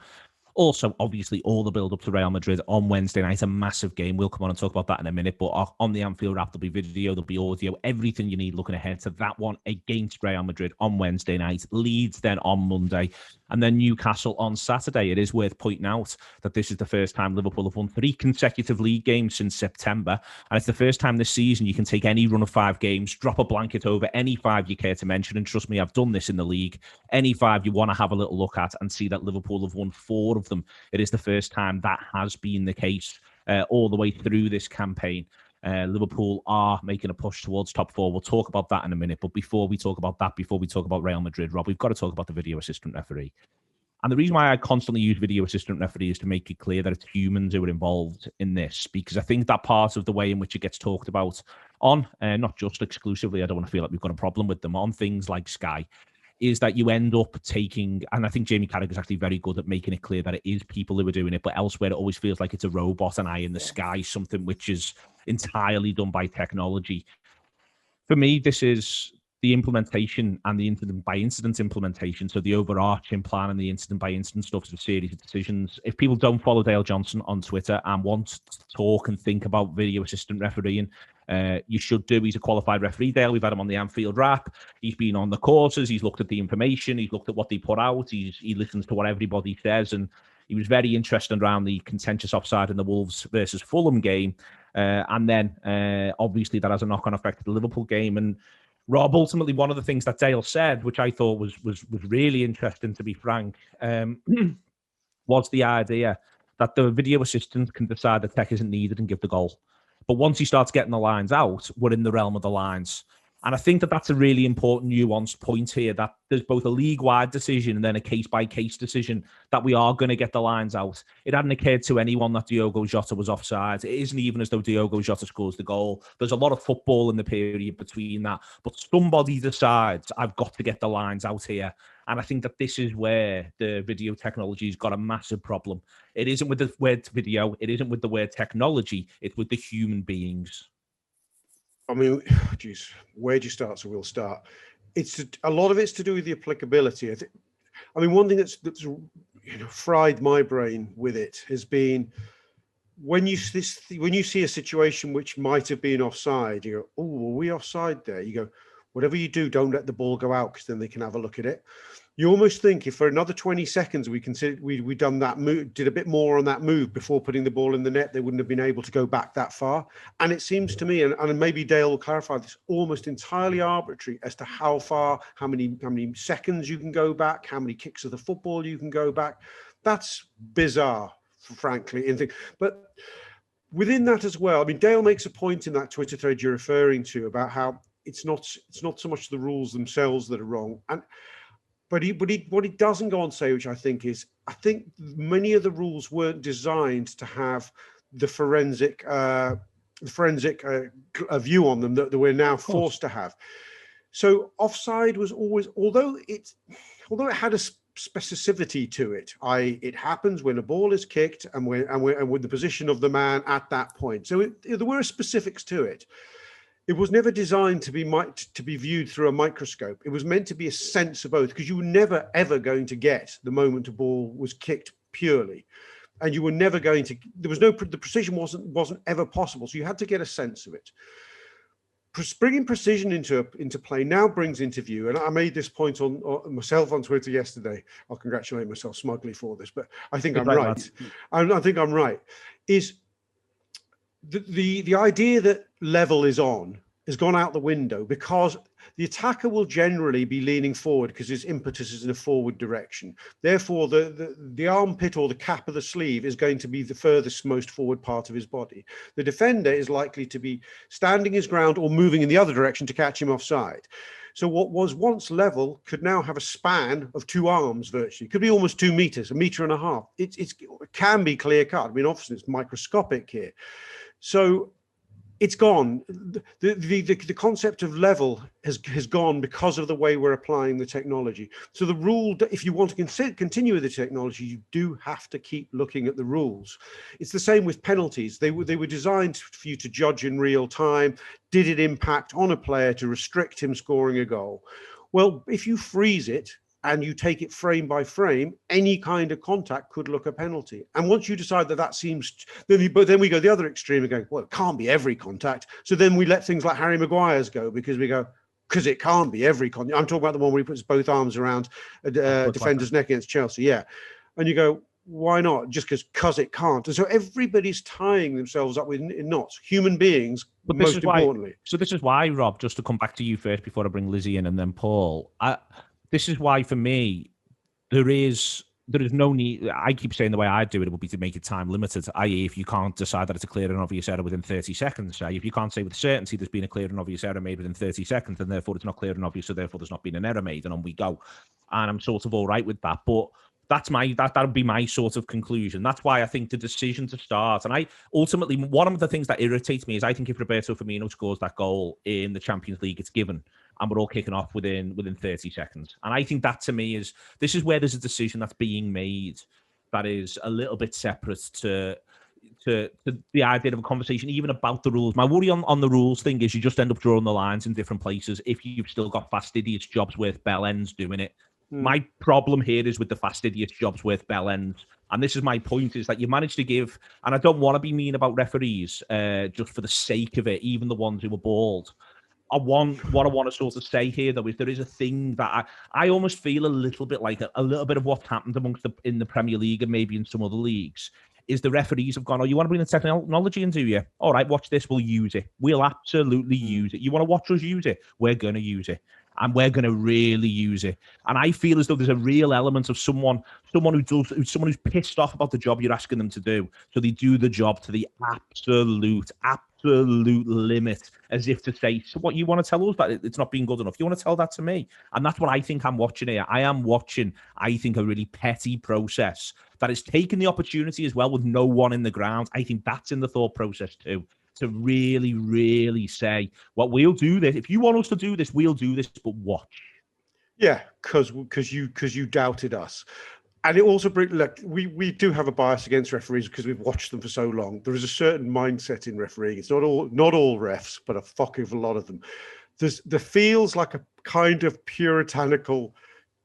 Also, obviously, all the build-up to Real Madrid on Wednesday night, a massive game. We'll come on and talk about that in a minute. But on the Anfield Wrap, there'll be video, there'll be audio, everything you need looking ahead to that one against Real Madrid on Wednesday night. Leeds then on Monday, and then Newcastle on Saturday. It is worth pointing out that this is the first time Liverpool have won 3 consecutive league games since September. And it's the first time this season you can take any run of 5 games, drop a blanket over any 5 you care to mention. And trust me, I've done this in the league. Any 5 you want to have a little look at and see that Liverpool have won 4 of them. It is the first time that has been the case all the way through this campaign. Liverpool are making a push towards top 4. We'll talk about that in a minute. But before we talk about that, before we talk about Real Madrid, Rob, we've got to talk about the video assistant referee. And the reason why I constantly use video assistant referee is to make it clear that it's humans who are involved in this, because I think that part of the way in which it gets talked about on, not just exclusively, I don't want to feel like we've got a problem with them, on things like Sky, is that you end up taking, and I think Jamie Carragher is actually very good at making it clear that it is people who are doing it, but elsewhere it always feels like it's a robot, an eye in the sky, something which is entirely done by technology. For me, this is the implementation and the incident by incident implementation, so the overarching plan and the incident by incident stuff is a series of decisions. If people don't follow Dale Johnson on Twitter and want to talk and think about video assistant refereeing, you should do. He's a qualified referee, Dale. We've had him on the Anfield Wrap. He's been on the courses. He's looked at the information. He's looked at what they put out. He listens to what everybody says. And he was very interested around the contentious offside in the Wolves versus Fulham game. And then, obviously, that has a knock-on effect to the Liverpool game. And Rob, ultimately, one of the things that Dale said, which I thought was really interesting, to be frank, was the idea that the video assistant can decide the tech isn't needed and give the goal. But once he starts getting the lines out, we're in the realm of the lines. And I think that that's a really important nuanced point here, that there's both a league-wide decision and then a case-by-case decision that we are going to get the lines out. It hadn't occurred to anyone that Diogo Jota was offside. It isn't even as though Diogo Jota scores the goal. There's a lot of football in the period between that. But somebody decides, I've got to get the lines out here. And I think that this is where the video technology has got a massive problem. It isn't with the word video. It isn't with the word technology. It's with the human beings. I mean, geez, where do you start? So we'll start. A lot of it's to do with the applicability. I mean, one thing that's fried my brain with it has been when you see a situation which might have been offside, you go, "Oh, are we offside there?" You go, "Whatever you do, don't let the ball go out, because then they can have a look at it." You almost think if for another 20 seconds we done that move, did a bit more on that move before putting the ball in the net, they wouldn't have been able to go back that far. And it seems to me, and maybe Dale will clarify this, almost entirely arbitrary as to how far, how many seconds you can go back, how many kicks of the football you can go back. That's bizarre, frankly. But within that as well, I mean, Dale makes a point in that Twitter thread you're referring to about how it's not so much the rules themselves that are wrong. But what he doesn't go on to say, which I think many of the rules weren't designed to have the forensic view on them that we're now forced to have. So offside was always, although it had a specificity to it, it happens when a ball is kicked and with the position of the man at that point. So there were specifics to it. It was never designed to be viewed through a microscope. It was meant to be a sense of both, because you were never ever going to get the moment a ball was kicked purely, and you were never going to. The precision wasn't ever possible. So you had to get a sense of it. Bringing precision into play now brings into view, and I made this point on myself on Twitter yesterday. I'll congratulate myself smugly for this, but I think I'm right. I think I'm right. Is the idea that level is on has gone out the window, because the attacker will generally be leaning forward because his impetus is in a forward direction. Therefore, the armpit or the cap of the sleeve is going to be the furthest most forward part of his body. The defender is likely to be standing his ground or moving in the other direction to catch him offside. So what was once level could now have a span of 2 arms, virtually. It could be almost 2 meters, 1.5 meters. It can be clear cut. I mean, obviously it's microscopic here. So it's gone. The concept of level has gone because of the way we're applying the technology. So the rule, if you want to continue with the technology, you do have to keep looking at the rules. It's the same with penalties. They were designed for you to judge in real time. Did it impact on a player to restrict him scoring a goal? Well, if you freeze it and you take it frame by frame, any kind of contact could look a penalty. And once you decide that seems, but then we go the other extreme and go, well, it can't be every contact. So then we let things like Harry Maguire's go, because it can't be every contact. I'm talking about the one where he puts both arms around a defender's neck against Chelsea. Yeah. And you go, why not? Just because it can't. And so everybody's tying themselves up in knots, human beings, but most importantly. So this is why, Rob, just to come back to you first before I bring Lizzie in and then Paul, this is why, for me, there is no need. I keep saying the way I do it would be to make it time limited, i.e. if you can't decide that it's a clear and obvious error within 30 seconds, if you can't say with certainty there's been a clear and obvious error made within 30 seconds, and therefore it's not clear and obvious, so therefore there's not been an error made, and on we go. And I'm sort of all right with that. But that would be my sort of conclusion. That's why I think the decision to start, and ultimately, one of the things that irritates me is I think if Roberto Firmino scores that goal in the Champions League, it's given, and we're all kicking off within 30 seconds. And I think that, to me, this is where there's a decision that's being made that is a little bit separate to to the idea of a conversation even about the rules. My worry on the rules thing is you just end up drawing the lines in different places if you've still got fastidious jobs worth bell ends doing it. My problem here is with the fastidious jobs worth bell ends. And this is my point, is that you managed to give, and I don't want to be mean about referees just for the sake of it, even the ones who were bald. What I want to sort of say here, though, is there is a thing that I almost feel a little bit like a little bit of what's happened in the Premier League and maybe in some other leagues, is the referees have gone, oh, you want to bring the technology into you? All right, watch this, we'll use it. We'll absolutely use it. You want to watch us use it? We're going to use it. And we're going to really use it. And I feel as though there's a real element of someone who's pissed off about the job you're asking them to do. So they do the job to the absolute limit, as if to say, so what, you want to tell us that it's not being good enough? You want to tell that to me? And that's what I think I'm watching here. I am watching, I think, a really petty process that is taking the opportunity as well with no one in the ground. I think that's in the thought process too, to really, really say, well, we'll do this. If you want us to do this, we'll do this, but watch. Yeah, because you doubted us. And it also brings, look, we do have a bias against referees because we've watched them for so long. There is a certain mindset in refereeing. It's not all refs, but a fucking lot of them. There feels like a kind of puritanical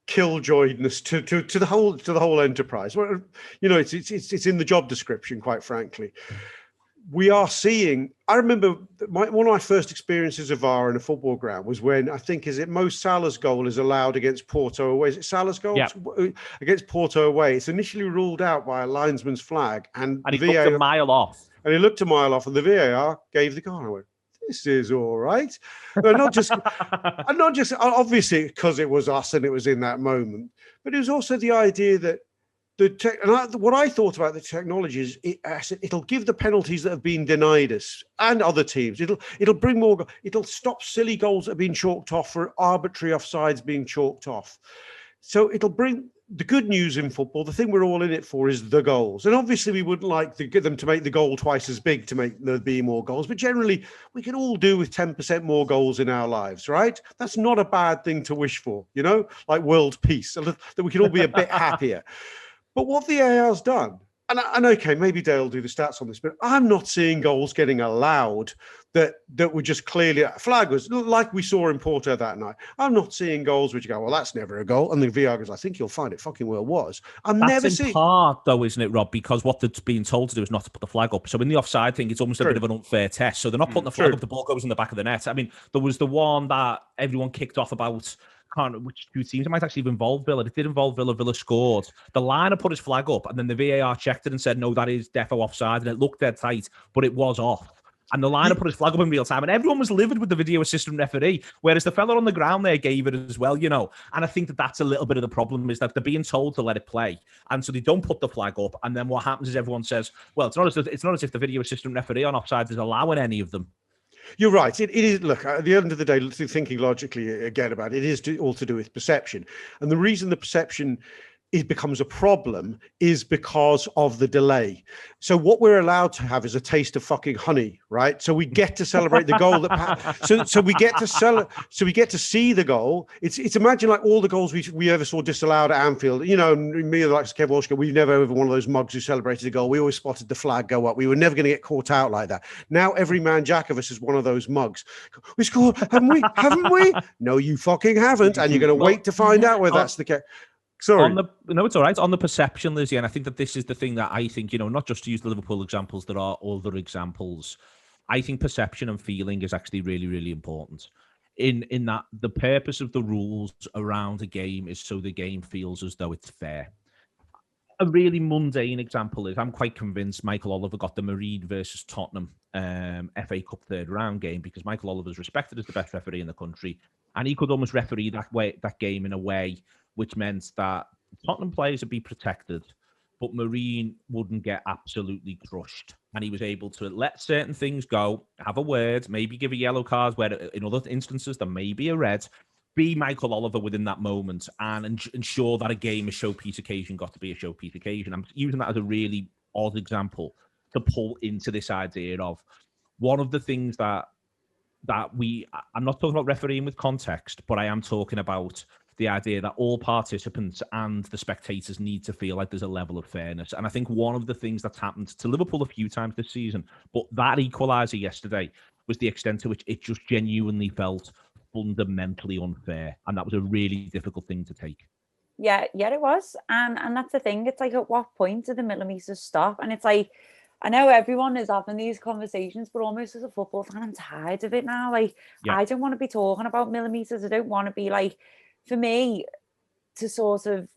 killjoyness to the whole enterprise. Well, you know, it's in the job description, quite frankly. We are seeing, I remember one of my first experiences of VAR in a football ground was when, I think, Mo Salah's goal is allowed against Porto away. Is it Salah's goal? Yeah. Against Porto away. It's initially ruled out by a linesman's flag. And he looked a mile off. And he looked a mile off, and the VAR gave the goal. And I went, this is all right. No, not just obviously because it was us and it was in that moment, but it was also the idea that what I thought about the technology is it'll give the penalties that have been denied us and other teams. It'll bring more. It'll stop silly goals that have been chalked off for arbitrary offsides being chalked off. So it'll bring the good news in football. The thing we're all in it for is the goals. And obviously we wouldn't like to get them to make the goal twice as big to make there be more goals. But generally we can all do with 10% more goals in our lives, right? That's not a bad thing to wish for, you know, like world peace, that we can all be a bit happier. But what VAR's done, and okay, maybe Dale will do the stats on this, but I'm not seeing goals getting allowed that were just clearly flag was like we saw in Porto that night. I'm not seeing goals which go, well, that's never a goal. And the VAR goes, I think you'll find it fucking well was. That's in part, though, isn't it, Rob? Because what they're being told to do is not to put the flag up. So in the offside thing, it's almost a bit of an unfair test. So they're not putting the flag up, the ball goes in the back of the net. I mean, there was the one that everyone kicked off about, can't remember which two teams. It might actually have involved Villa. It did involve Villa. Villa scored. The liner put his flag up, and then the VAR checked it and said, no, that is defo offside. And it looked dead tight, but it was off. And the liner put his flag up in real time, and everyone was livid with the video assistant referee, whereas the fella on the ground there gave it as well, you know. And I think that's a little bit of the problem, is that they're being told to let it play, and so they don't put the flag up. And then what happens is everyone says, well, it's not as if the video assistant referee on offsides is allowing any of them. You're right. It is. Look, at the end of the day, thinking logically again about it, it is all to do with perception. And the reason the perception becomes a problem is because of the delay. So what we're allowed to have is a taste of fucking honey, right? So we get to celebrate the goal so we get to see the goal. It's imagine like all the goals we ever saw disallowed at Anfield. You know, me like Kev Walsh, we've never ever one of those mugs who celebrated a goal. We always spotted the flag go up. We were never going to get caught out like that. Now every man jack of us is one of those mugs. We scored, haven't we? Haven't we? No, you fucking haven't. And you're going to wait to find out whether that's the case. Sorry. No, it's all right. On the perception, Lizzie, and I think that this is the thing that I think, you know, not just to use the Liverpool examples, there are other examples. I think perception and feeling is actually really, really important. In that the purpose of the rules around a game is so the game feels as though it's fair. A really mundane example is, I'm quite convinced Michael Oliver got the Marine versus Tottenham FA Cup third round game because Michael Oliver is respected as the best referee in the country, and he could almost referee that game in a way which meant that Tottenham players would be protected, but Marine wouldn't get absolutely crushed. And he was able to let certain things go, have a word, maybe give a yellow card where in other instances there may be a red, be Michael Oliver within that moment and ensure that a game, a showpiece occasion, got to be a showpiece occasion. I'm using that as a really odd example to pull into this idea of one of the things that I'm not talking about refereeing with context, but I am talking about the idea that all participants and the spectators need to feel like there's a level of fairness. And I think one of the things that's happened to Liverpool a few times this season, but that equaliser yesterday, was the extent to which it just genuinely felt fundamentally unfair. And that was a really difficult thing to take. Yeah, it was. And that's the thing. It's like, at what point do the millimetres stop? And it's like, I know everyone is having these conversations, but almost as a football fan, I'm tired of it now. Like, I don't want to be talking about millimetres. I don't want to be like, for me, to sort of,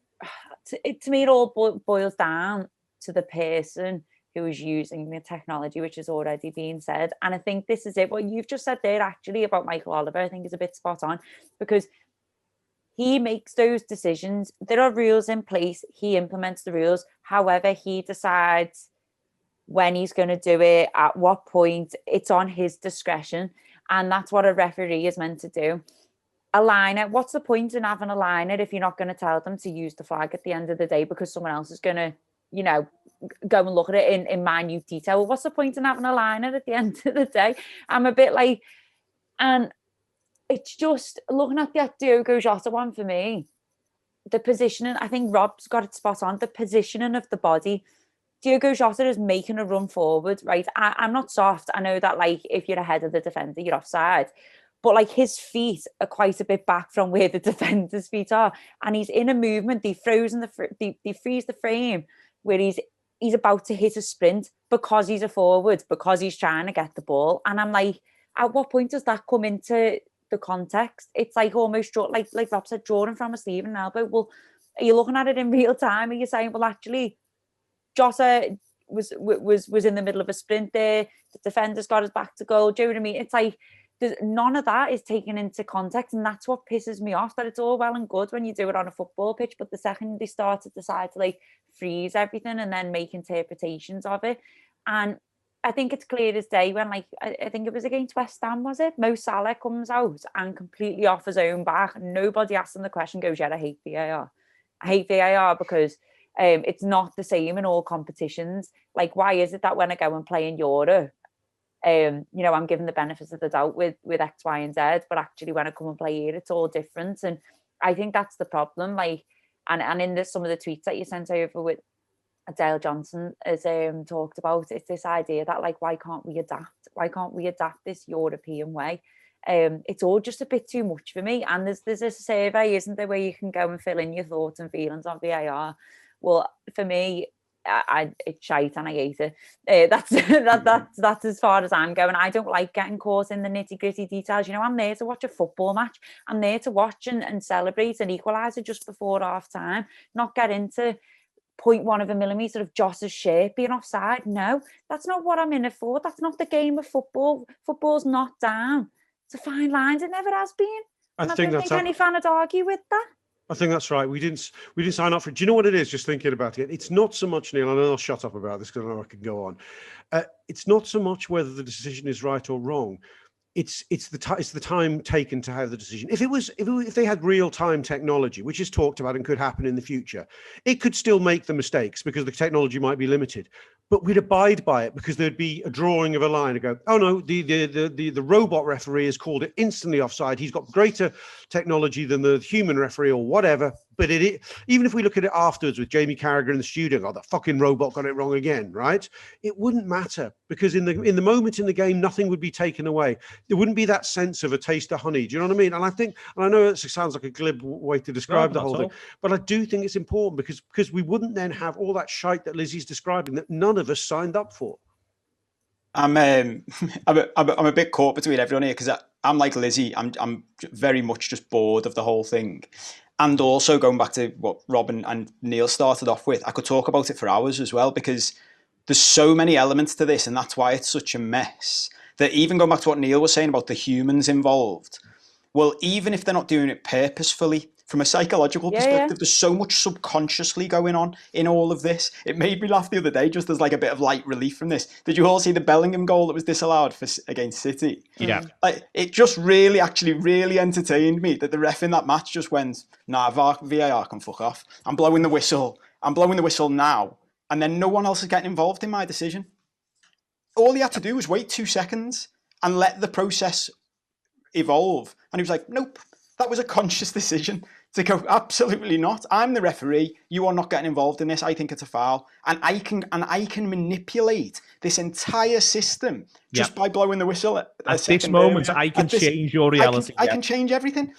to me, it all boils down to the person who is using the technology, which is already being said. And I think this is it. What you've just said there, actually, about Michael Oliver, I think is a bit spot on, because he makes those decisions. There are rules in place. He implements the rules. However, he decides when he's going to do it, at what point. It's on his discretion. And that's what a referee is meant to do. A liner, what's the point in having a liner if you're not going to tell them to use the flag at the end of the day because someone else is going to, go and look at it in minute detail? Well, what's the point in having a liner at the end of the day? I'm a bit like, and it's just looking at the Diogo Jota one for me, the positioning, I think Rob's got it spot on, the positioning of the body. Diogo Jota is making a run forward, right? I'm not soft. I know that, like, if you're ahead of the defender, you're offside. But, like, his feet are quite a bit back from where the defender's feet are. And he's in a movement. They freeze the frame where he's about to hit a sprint because he's a forward, because he's trying to get the ball. And I'm like, at what point does that come into the context? It's like almost, like Rob said, drawing from a sleeve and an elbow. Well, are you looking at it in real time? Are you saying, well, actually, Jota was in the middle of a sprint there. The defender's got his back to goal. Do you know what I mean? It's like, none of that is taken into context, and that's what pisses me off. That it's all well and good when you do it on a football pitch, but the second they start to decide to, like, freeze everything and then make interpretations of it. And I think it's clear as day when, like, I think it was against West Ham, was it? Mo Salah comes out and completely off his own back. Nobody asks him the question, goes, yeah, I hate VAR. I hate VAR because it's not the same in all competitions. Like, why is it that when I go and play in Europe, I'm given the benefits of the doubt with X, Y, and Z, but actually when I come and play here, it's all different. And I think that's the problem. Like, and in some of the tweets that you sent over with Dale Johnson has talked about, it's this idea that, like, why can't we adapt? Why can't we adapt this European way? It's all just a bit too much for me. And there's a survey, isn't there, where you can go and fill in your thoughts and feelings on VAR. Well, for me, it's shite and I hate it. That's as far as I'm going. I don't like getting caught in the nitty gritty details. I'm there to watch a football match. I'm there to watch and celebrate an equaliser just before half time, not get into 0.1 of a millimetre of Jota's shirt being offside. No, that's not what I'm in it for. That's not the game of football. Football's not down. It's a fine line. It never has been. I don't think any fan would argue with that. I think that's right. We didn't sign up for it. Do you know what it is? Just thinking about it, it's not so much, Neil, and I'll shut up about this because I know I can go on. It's not so much whether the decision is right or wrong. It's the time taken to have the decision. If they had real time technology, which is talked about and could happen in the future, it could still make the mistakes because the technology might be limited. But we'd abide by it because there'd be a drawing of a line and go, oh no, the robot referee has called it instantly offside. He's got greater technology than the human referee or whatever. But even if we look at it afterwards with Jamie Carragher in the studio, the fucking robot got it wrong again, right? It wouldn't matter because in the moment in the game, nothing would be taken away. There wouldn't be that sense of a taste of honey. Do you know what I mean? And I know it sounds like a glib way to describe the whole thing, but I do think it's important because we wouldn't then have all that shite that Lizzie's describing that none of us signed up for. I'm a bit caught between everyone here because I'm like Lizzie. I'm very much just bored of the whole thing. And also going back to what Rob and Neil started off with, I could talk about it for hours as well because there's so many elements to this and that's why it's such a mess. That even going back to what Neil was saying about the humans involved, well, even if they're not doing it purposefully, from a psychological perspective, there's so much subconsciously going on in all of this. It made me laugh the other day just as like a bit of light relief from this. Did you all see the Bellingham goal that was disallowed against City? Yeah. Like, it just really entertained me that the ref in that match just went, nah, VAR can fuck off. I'm blowing the whistle now. And then no one else is getting involved in my decision. All he had to do was wait 2 seconds and let the process evolve. And he was like, nope, that was a conscious decision To go, absolutely not. I'm the referee. You are not getting involved in this. I think it's a foul, and I can manipulate this entire system just by blowing the whistle at this moment. I can change your reality. I can change everything.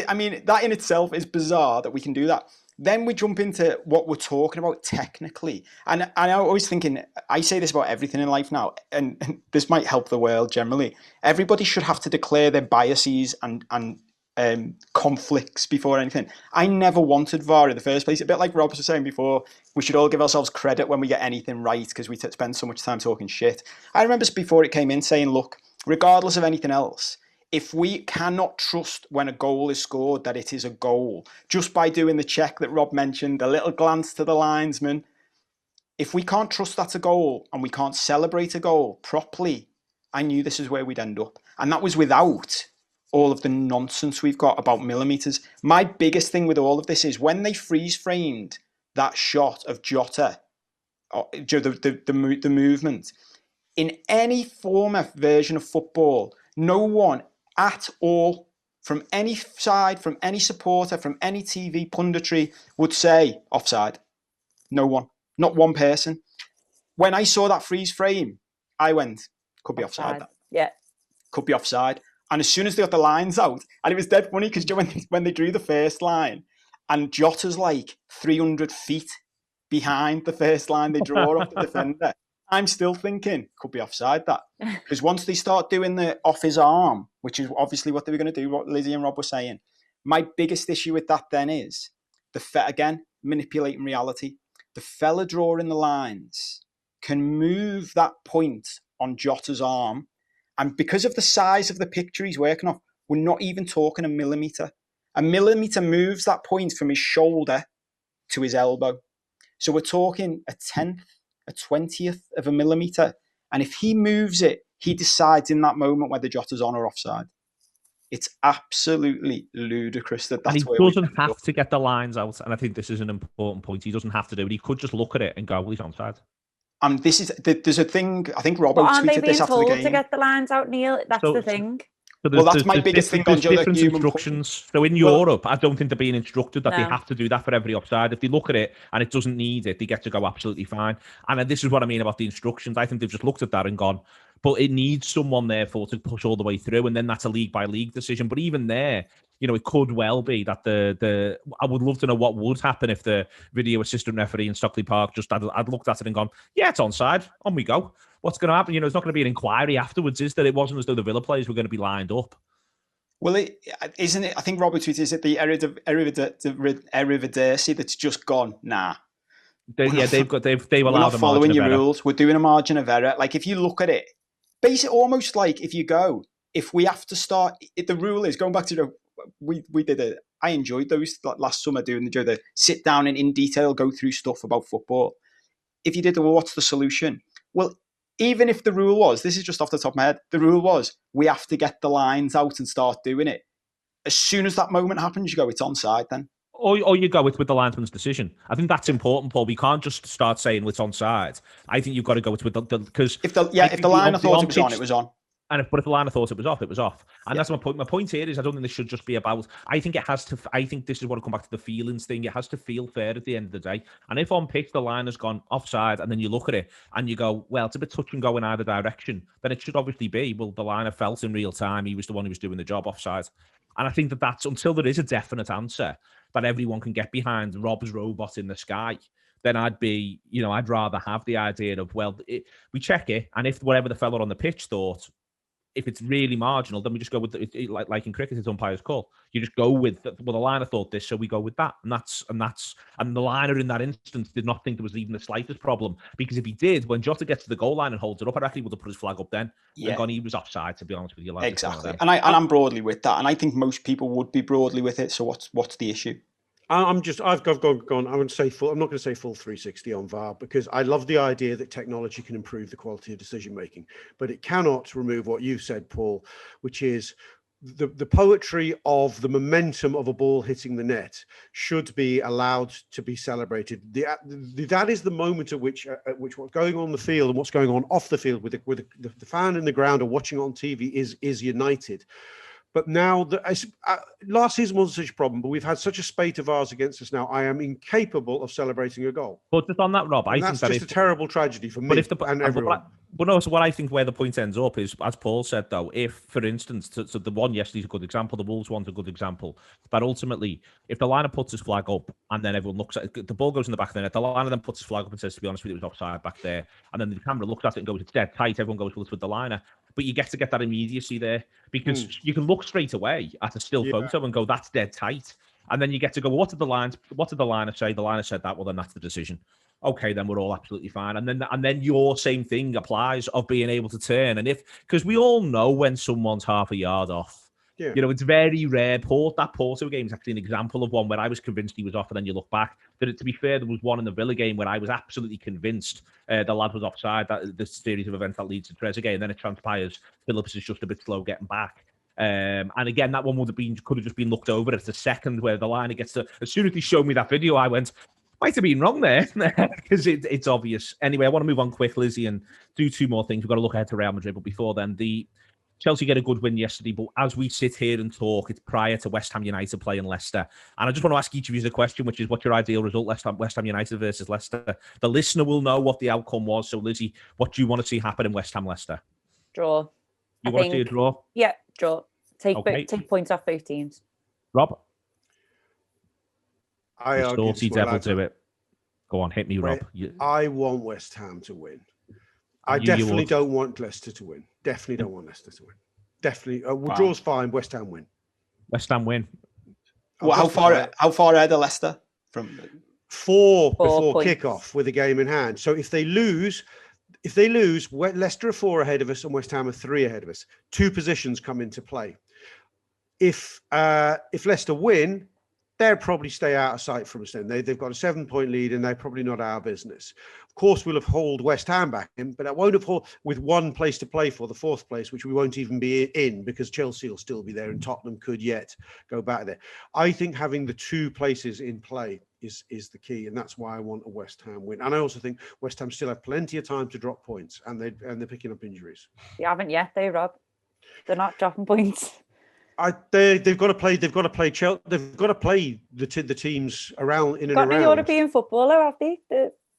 I mean, that in itself is bizarre that we can do that. Then we jump into what we're talking about technically, and I'm always thinking. I say this about everything in life now, and this might help the world generally. Everybody should have to declare their biases and conflicts before anything. I never wanted VAR in the first place. A bit like Rob was saying before, we should all give ourselves credit when we get anything right because we spend so much time talking shit. I remember before it came in saying, look, regardless of anything else, if we cannot trust when a goal is scored that it is a goal, just by doing the check that Rob mentioned, a little glance to the linesman, if we can't trust that's a goal and we can't celebrate a goal properly, I knew this is where we'd end up. And that was without all of the nonsense we've got about millimetres. My biggest thing with all of this is when they freeze framed that shot of Jota, the movement, in any former version of football, no one at all from any side, from any supporter, from any TV punditry would say offside. No one, not one person. When I saw that freeze frame, I went, could be offside. Yeah. Could be offside. And as soon as they got the lines out, and it was dead funny because when they drew the first line, and Jota's like 300 feet behind the first line they draw off the defender, I'm still thinking, could be offside that. Because once they start doing the off his arm, which is obviously what they were going to do, what Lizzie and Rob were saying, my biggest issue with that then is, again, manipulating reality. The fella drawing the lines can move that point on Jota's arm. And because of the size of the picture he's working off, we're not even talking a millimetre. A millimetre moves that point from his shoulder to his elbow. So we're talking a 10th, a 20th of a millimetre. And if he moves it, he decides in that moment whether Jota's on or offside. It's absolutely ludicrous that that's where he doesn't have to get the lines out. And I think this is an important point. He doesn't have to do it. He could just look at it and go, well, he's onside. There's a thing, I think Robbo tweeted this after the game. Aren't they being told to get the lines out, Neil? That's the thing. So that's my biggest thing on different instructions. So in Europe, I don't think they're being instructed that they have to do that for every offside. If they look at it and it doesn't need it, they get to go absolutely fine. And this is what I mean about the instructions. I think they've just looked at that and gone, but it needs someone therefore to push all the way through. And then that's a league by league decision. But even there, it could well be that I would love to know what would happen if the video assistant referee in Stockley Park I'd looked at it and gone, yeah, it's onside. On we go. What's going to happen? It's not going to be an inquiry afterwards, is that it wasn't as though the Villa players were going to be lined up. Well, isn't it? I think Robert tweeted, is it the Eredivisie that's just gone? Nah. They've allowed we're not following your rules. We're doing a margin of error. Like if you look at it, basically almost like if we have to start, the rule is going back to we did it. I enjoyed those last summer doing the sit down and in detail go through stuff about football. If you did what's the solution? Well, even if the rule was, this is just off the top of my head, the rule was we have to get the lines out and start doing it. As soon as that moment happens, you go, it's onside then. Or you go with the linesman's decision. I think that's important, Paul. We can't just start saying it's onside. I think you've got to go with the because if the liner thought it was on, it was on. But if the liner thought it was off, it was off. And that's my point. My point here is I don't think this should just be about. I think this is what I come back to the feelings thing. It has to feel fair at the end of the day. And if on pitch the liner's gone offside, and then you look at it and you go, well, it's a bit touch and go in either direction, then it should obviously be, well, the liner felt in real time he was the one who was doing the job offside. And I think that's until there is a definite answer that everyone can get behind Rob's robot in the sky, then I'd rather have the idea of, well, we check it, and if whatever the fella on the pitch thought, if it's really marginal, then we just go with like in cricket, it's umpire's call. You just go with the liner thought this, so we go with that, and the liner in that instance did not think there was even the slightest problem, because if he did, when Jota gets to the goal line and holds it up, I reckon he would have put his flag up then and gone, he was offside. To be honest with you, exactly. And I'm broadly with that, and I think most people would be broadly with it. So what's the issue? I've gone. I would say full. I'm not going to say full 360 on VAR, because I love the idea that technology can improve the quality of decision making, but it cannot remove what you've said, Paul, which is the poetry of the momentum of a ball hitting the net should be allowed to be celebrated. That is the moment at which what's going on the field and what's going on off the field with the fan in the ground or watching on TV is united. But now, last season wasn't such a problem, but we've had such a spate of VARs against us now. I am incapable of celebrating a goal. But just on that, Rob, I think that's that just a terrible tragedy for me and everyone. But no, so what I think where the point ends up is, as Paul said, though, if, for instance, so the one yesterday's a good example, the Wolves one's a good example, that ultimately, if the liner puts his flag up and then everyone looks at it, the ball goes in the back of the net, the liner then puts his flag up and says, to be honest with you, it was offside back there, and then the camera looks at it and goes, it's dead tight, everyone goes, well, it's with the liner. But you get to get that immediacy there, because you can look straight away at a still photo and go, that's dead tight. And then you get to go, well, what did the liner say? The liner said that, well, then that's the decision. Okay, then we're all absolutely fine. And then your same thing applies of being able to turn. And because we all know when someone's half a yard off, you know, it's very rare. That Porto game is actually an example of one where I was convinced he was off, and then you look back. To be fair, there was one in the Villa game where I was absolutely convinced the lad was offside, that the series of events that leads to Trezeguet, and then it transpires Phillips is just a bit slow getting back. And again, that one could have just been looked over. It's the second where the liner gets to, as soon as he showed me that video, I went, might have been wrong there, because it's obvious. Anyway, I want to move on quick, Lizzie, and do two more things. We've got to look ahead to Real Madrid, but before then, the Chelsea get a good win yesterday, but as we sit here and talk, it's prior to West Ham United playing Leicester. And I just want to ask each of you a question, which is, what's your ideal result, West Ham United versus Leicester? The listener will know what the outcome was. So, Lizzie, what do you want to see happen in West Ham Leicester? Draw. You want to see a draw? Yeah, draw. Take points off both teams. Rob? I Salty devil do it. Go on, hit me, Rob. I want West Ham to win. I definitely don't want Leicester to win. Definitely don't want Leicester to win. Definitely. Draw's fine. West Ham win. West Ham win. Well, how far ahead are Leicester from? 4 before kickoff with a game in hand. So if they lose, Leicester are 4 ahead of us and West Ham are 3 ahead of us. 2 positions come into play. If Leicester win, they'll probably stay out of sight from us then. They've got a 7-point lead and they're probably not our business. Of course, we'll have hauled West Ham back in, but I won't have hauled with 1 place to play for, the 4th place, which we won't even be in because Chelsea will still be there and Tottenham could yet go back there. I think having the 2 places in play is the key, and that's why I want a West Ham win. And I also think West Ham still have plenty of time to drop points, and they're picking up injuries. They haven't yet, though, Rob. They're not dropping points. They've got to play. They've got to play Chelsea. They've got to play the teams around in and around. Got no European footballer, have they?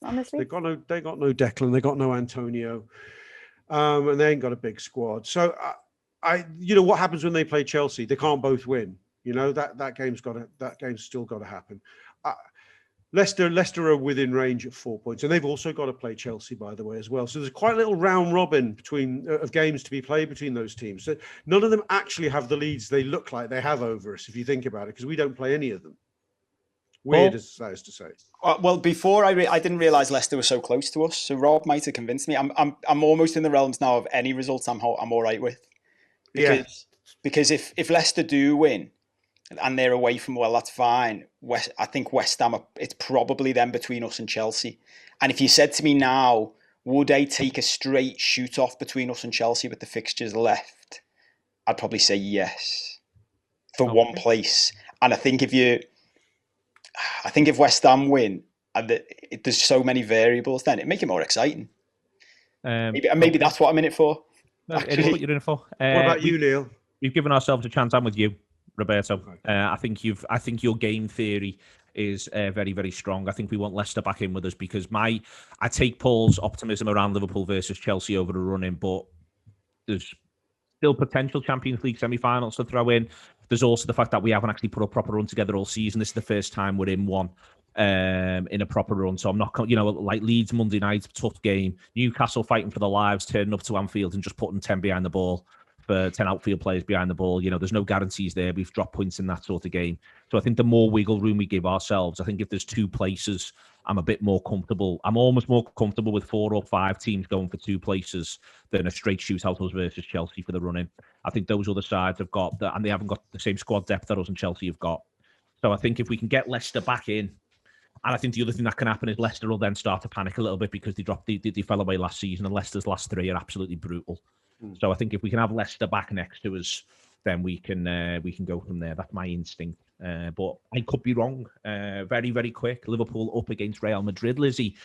Honestly, they got no Declan. They got no Antonio, and they ain't got a big squad. So what happens when they play Chelsea? They can't both win. You know that game's still got to happen. Leicester are within range at 4 points, and they've also got to play Chelsea, by the way, as well. So there's quite a little round robin of games to be played between those teams. So none of them actually have the leads they look like they have over us, if you think about it, because we don't play any of them. Weird as that is to say. Well, before I didn't realise Leicester was so close to us, so Rob might have convinced me. I'm almost in the realms now of any results I'm all right with. Because if Leicester do win, and they're away from, well, that's fine. I think West Ham, it's probably them between us and Chelsea. And if you said to me now, would I take a straight shoot off between us and Chelsea with the fixtures left? I'd probably say yes for one place. And I think if West Ham win, and there's so many variables, then it'd make it more exciting. Maybe that's what I'm in it for. It is what you're in it for. What about you, Neil? We've given ourselves a chance. I'm with you, Roberto. I think your game theory is very, very strong. I think we want Leicester back in with us because I take Paul's optimism around Liverpool versus Chelsea over a run-in, but there's still potential Champions League semi-finals to throw in. There's also the fact that we haven't actually put a proper run together all season. This is the first time we're in one in a proper run. So I'm not, like Leeds Monday night, tough game. Newcastle fighting for their lives, turning up to Anfield and just putting 10 behind the ball. For 10 outfield players behind the ball, there's no guarantees there. We've dropped points in that sort of game. So I think the more wiggle room we give ourselves, I think if there's 2 places, I'm a bit more comfortable. I'm almost more comfortable with 4 or 5 teams going for 2 places than a straight shootout us versus Chelsea for the run-in. I think those other sides have got that, and they haven't got the same squad depth that us and Chelsea have got. So I think if we can get Leicester back in, and I think the other thing that can happen is Leicester will then start to panic a little bit because they fell away last season, and Leicester's last 3 are absolutely brutal. So I think if we can have Leicester back next to us, then we can go from there. That's my instinct. But I could be wrong. Very, very quick. Liverpool up against Real Madrid. Lizzie,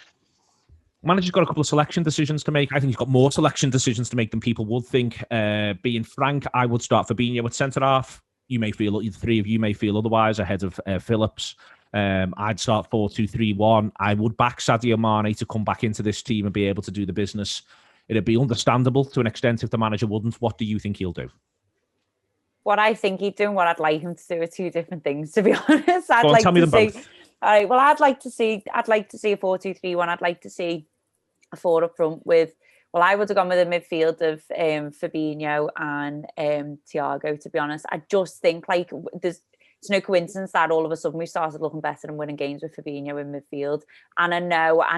Manager's got a couple of selection decisions to make. I think he's got more selection decisions to make than people would think. Being frank, I would start Fabinho at centre-half. You may feel, the three of you may feel otherwise, ahead of Phillips. I'd start 4-2-3-1. I would back Sadio Mane to come back into this team and be able to do the business. It'd be understandable to an extent if the manager wouldn't. What do you think he'll do? What I think he'd do and what I'd like him to do are two different things, to be honest. Go on, tell me them both. All right, well, I'd like to see a 4-2-3-1. I'd like to see a 4 up front with, well, I would have gone with a midfield of Fabinho and Thiago, to be honest. I just think it's no coincidence that all of a sudden we started looking better and winning games with Fabinho in midfield. And I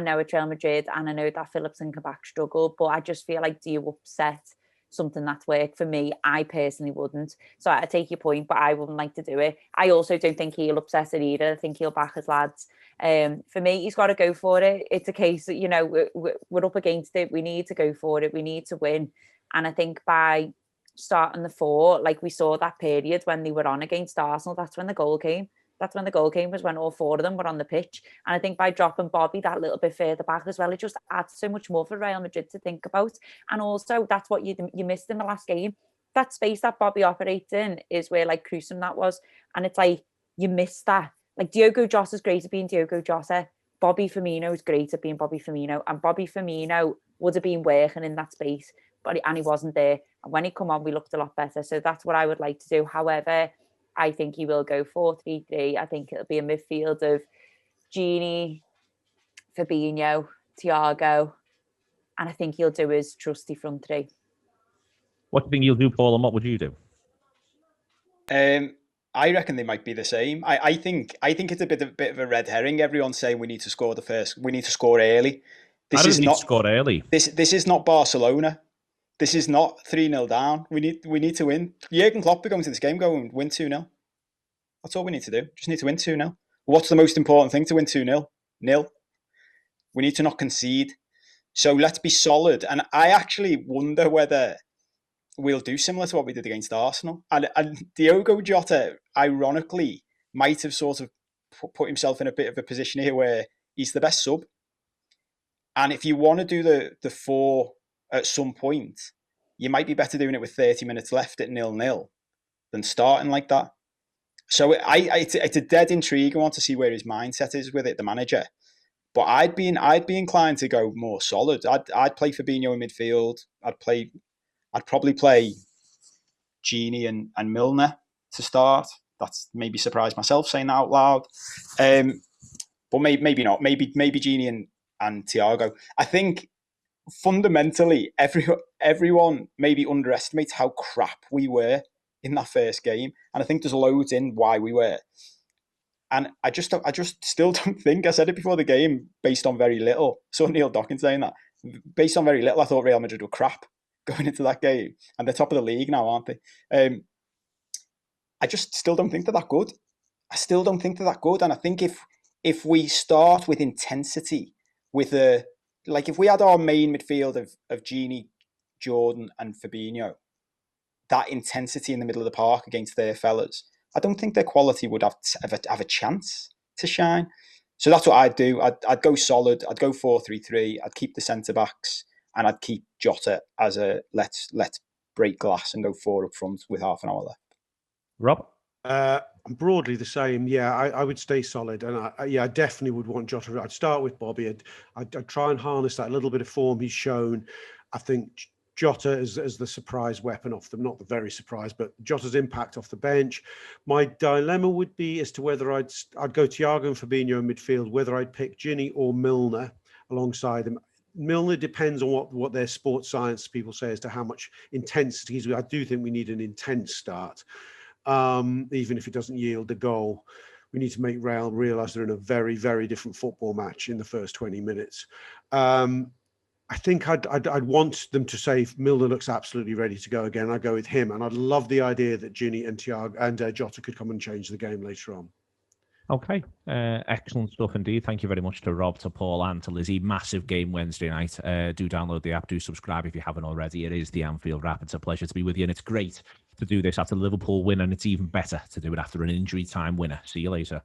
know it's Real Madrid and I know that Phillips and Kabak struggle, but I just feel like, do you upset something that's worked? For me, I personally wouldn't. So I take your point, but I wouldn't like to do it. I also don't think he'll upset it either. I think he'll back his lads. For me, he's got to go for it. It's a case that, we're up against it. We need to go for it. We need to win. And I think by starting the 4, like we saw that period when they were on against Arsenal, that's when the goal came. That's when the goal came, was when all 4 of them were on the pitch. And I think by dropping Bobby that little bit further back as well, it just adds so much more for Real Madrid to think about. And also, that's what you missed in the last game. That space that Bobby operates in is where, like, Cruzum that was. And it's like, you missed that. Like, Diogo Jota's great at being Diogo Jota. Bobby Firmino is great at being Bobby Firmino. And Bobby Firmino would have been working in that space, and he wasn't there. And when he come on, we looked a lot better. So that's what I would like to do. However, I think he will go 4-3-3. I think it'll be a midfield of Gini, Fabinho, Thiago, and I think he'll do his trusty front 3. What do you think you'll do, Paul, and what would you do? I reckon they might be the same. I think it's a bit of a red herring. Everyone's saying we need to score we need to score early. This is not score early. This is not Barcelona. This is not 3-0 down. We need to win. Jurgen Klopp will go into this game, go and win 2-0. That's all we need to do. Just need to win 2-0. What's the most important thing to win 2-0? Nil. We need to not concede. So let's be solid. And I actually wonder whether we'll do similar to what we did against Arsenal. And Diogo Jota, ironically, might have sort of put himself in a bit of a position here where he's the best sub. And if you want to do the 4 at some point, you might be better doing it with 30 minutes left at 0-0 than starting like that. So it's a dead intrigue. I want to see where his mindset is with it, the manager. But I'd be inclined to go more solid. I'd play Fabinho in midfield. I'd probably play Gini and Milner to start. That's maybe surprised myself saying that out loud. But maybe not. Maybe Gini and Thiago. I think fundamentally everyone maybe underestimates how crap we were in that first game, and I think there's loads in why we were. And I just still don't think, I said it before the game, based on very little. So Neil Dawkins saying that, based on very little, I thought Real Madrid were crap going into that game, and they're top of the league now, aren't they? I just still don't think they're that good. And I think if we start with intensity, with if we had our main midfield of Gini, Jordan and Fabinho, that intensity in the middle of the park against their fellas, I don't think their quality would have a chance to shine. So that's what I'd do. I'd go solid. I'd go 4-3-3. I'd keep the centre-backs and I'd keep Jota as a let's break glass and go 4 up front with half an hour left. Rob? I'm broadly the same. Yeah, I would stay solid, and I definitely would want Jota. I'd start with Bobby. I'd try and harness that little bit of form he's shown. I think Jota as the surprise weapon off them, not the very surprise, but Jota's impact off the bench. My dilemma would be as to whether I'd go Thiago and Fabinho in midfield, whether I'd pick Gini or Milner alongside them. Milner depends on what their sports science people say as to how much intensity is. I do think we need an intense start. Even if it doesn't yield a goal, we need to make Real realise they're in a very, very different football match in the first 20 minutes. I think I'd want them to say Milner looks absolutely ready to go again. I'd go with him, and I'd love the idea that Gini and Thiago and Jota could come and change the game later on. Okay, excellent stuff indeed. Thank you very much to Rob, to Paul and to Lizzie. Massive game Wednesday night. Do download the app, do subscribe if you haven't already. It is the Anfield Wrap. It's a pleasure to be with you, and it's great to do this after the Liverpool win, and it's even better to do it after an injury time winner. See you later.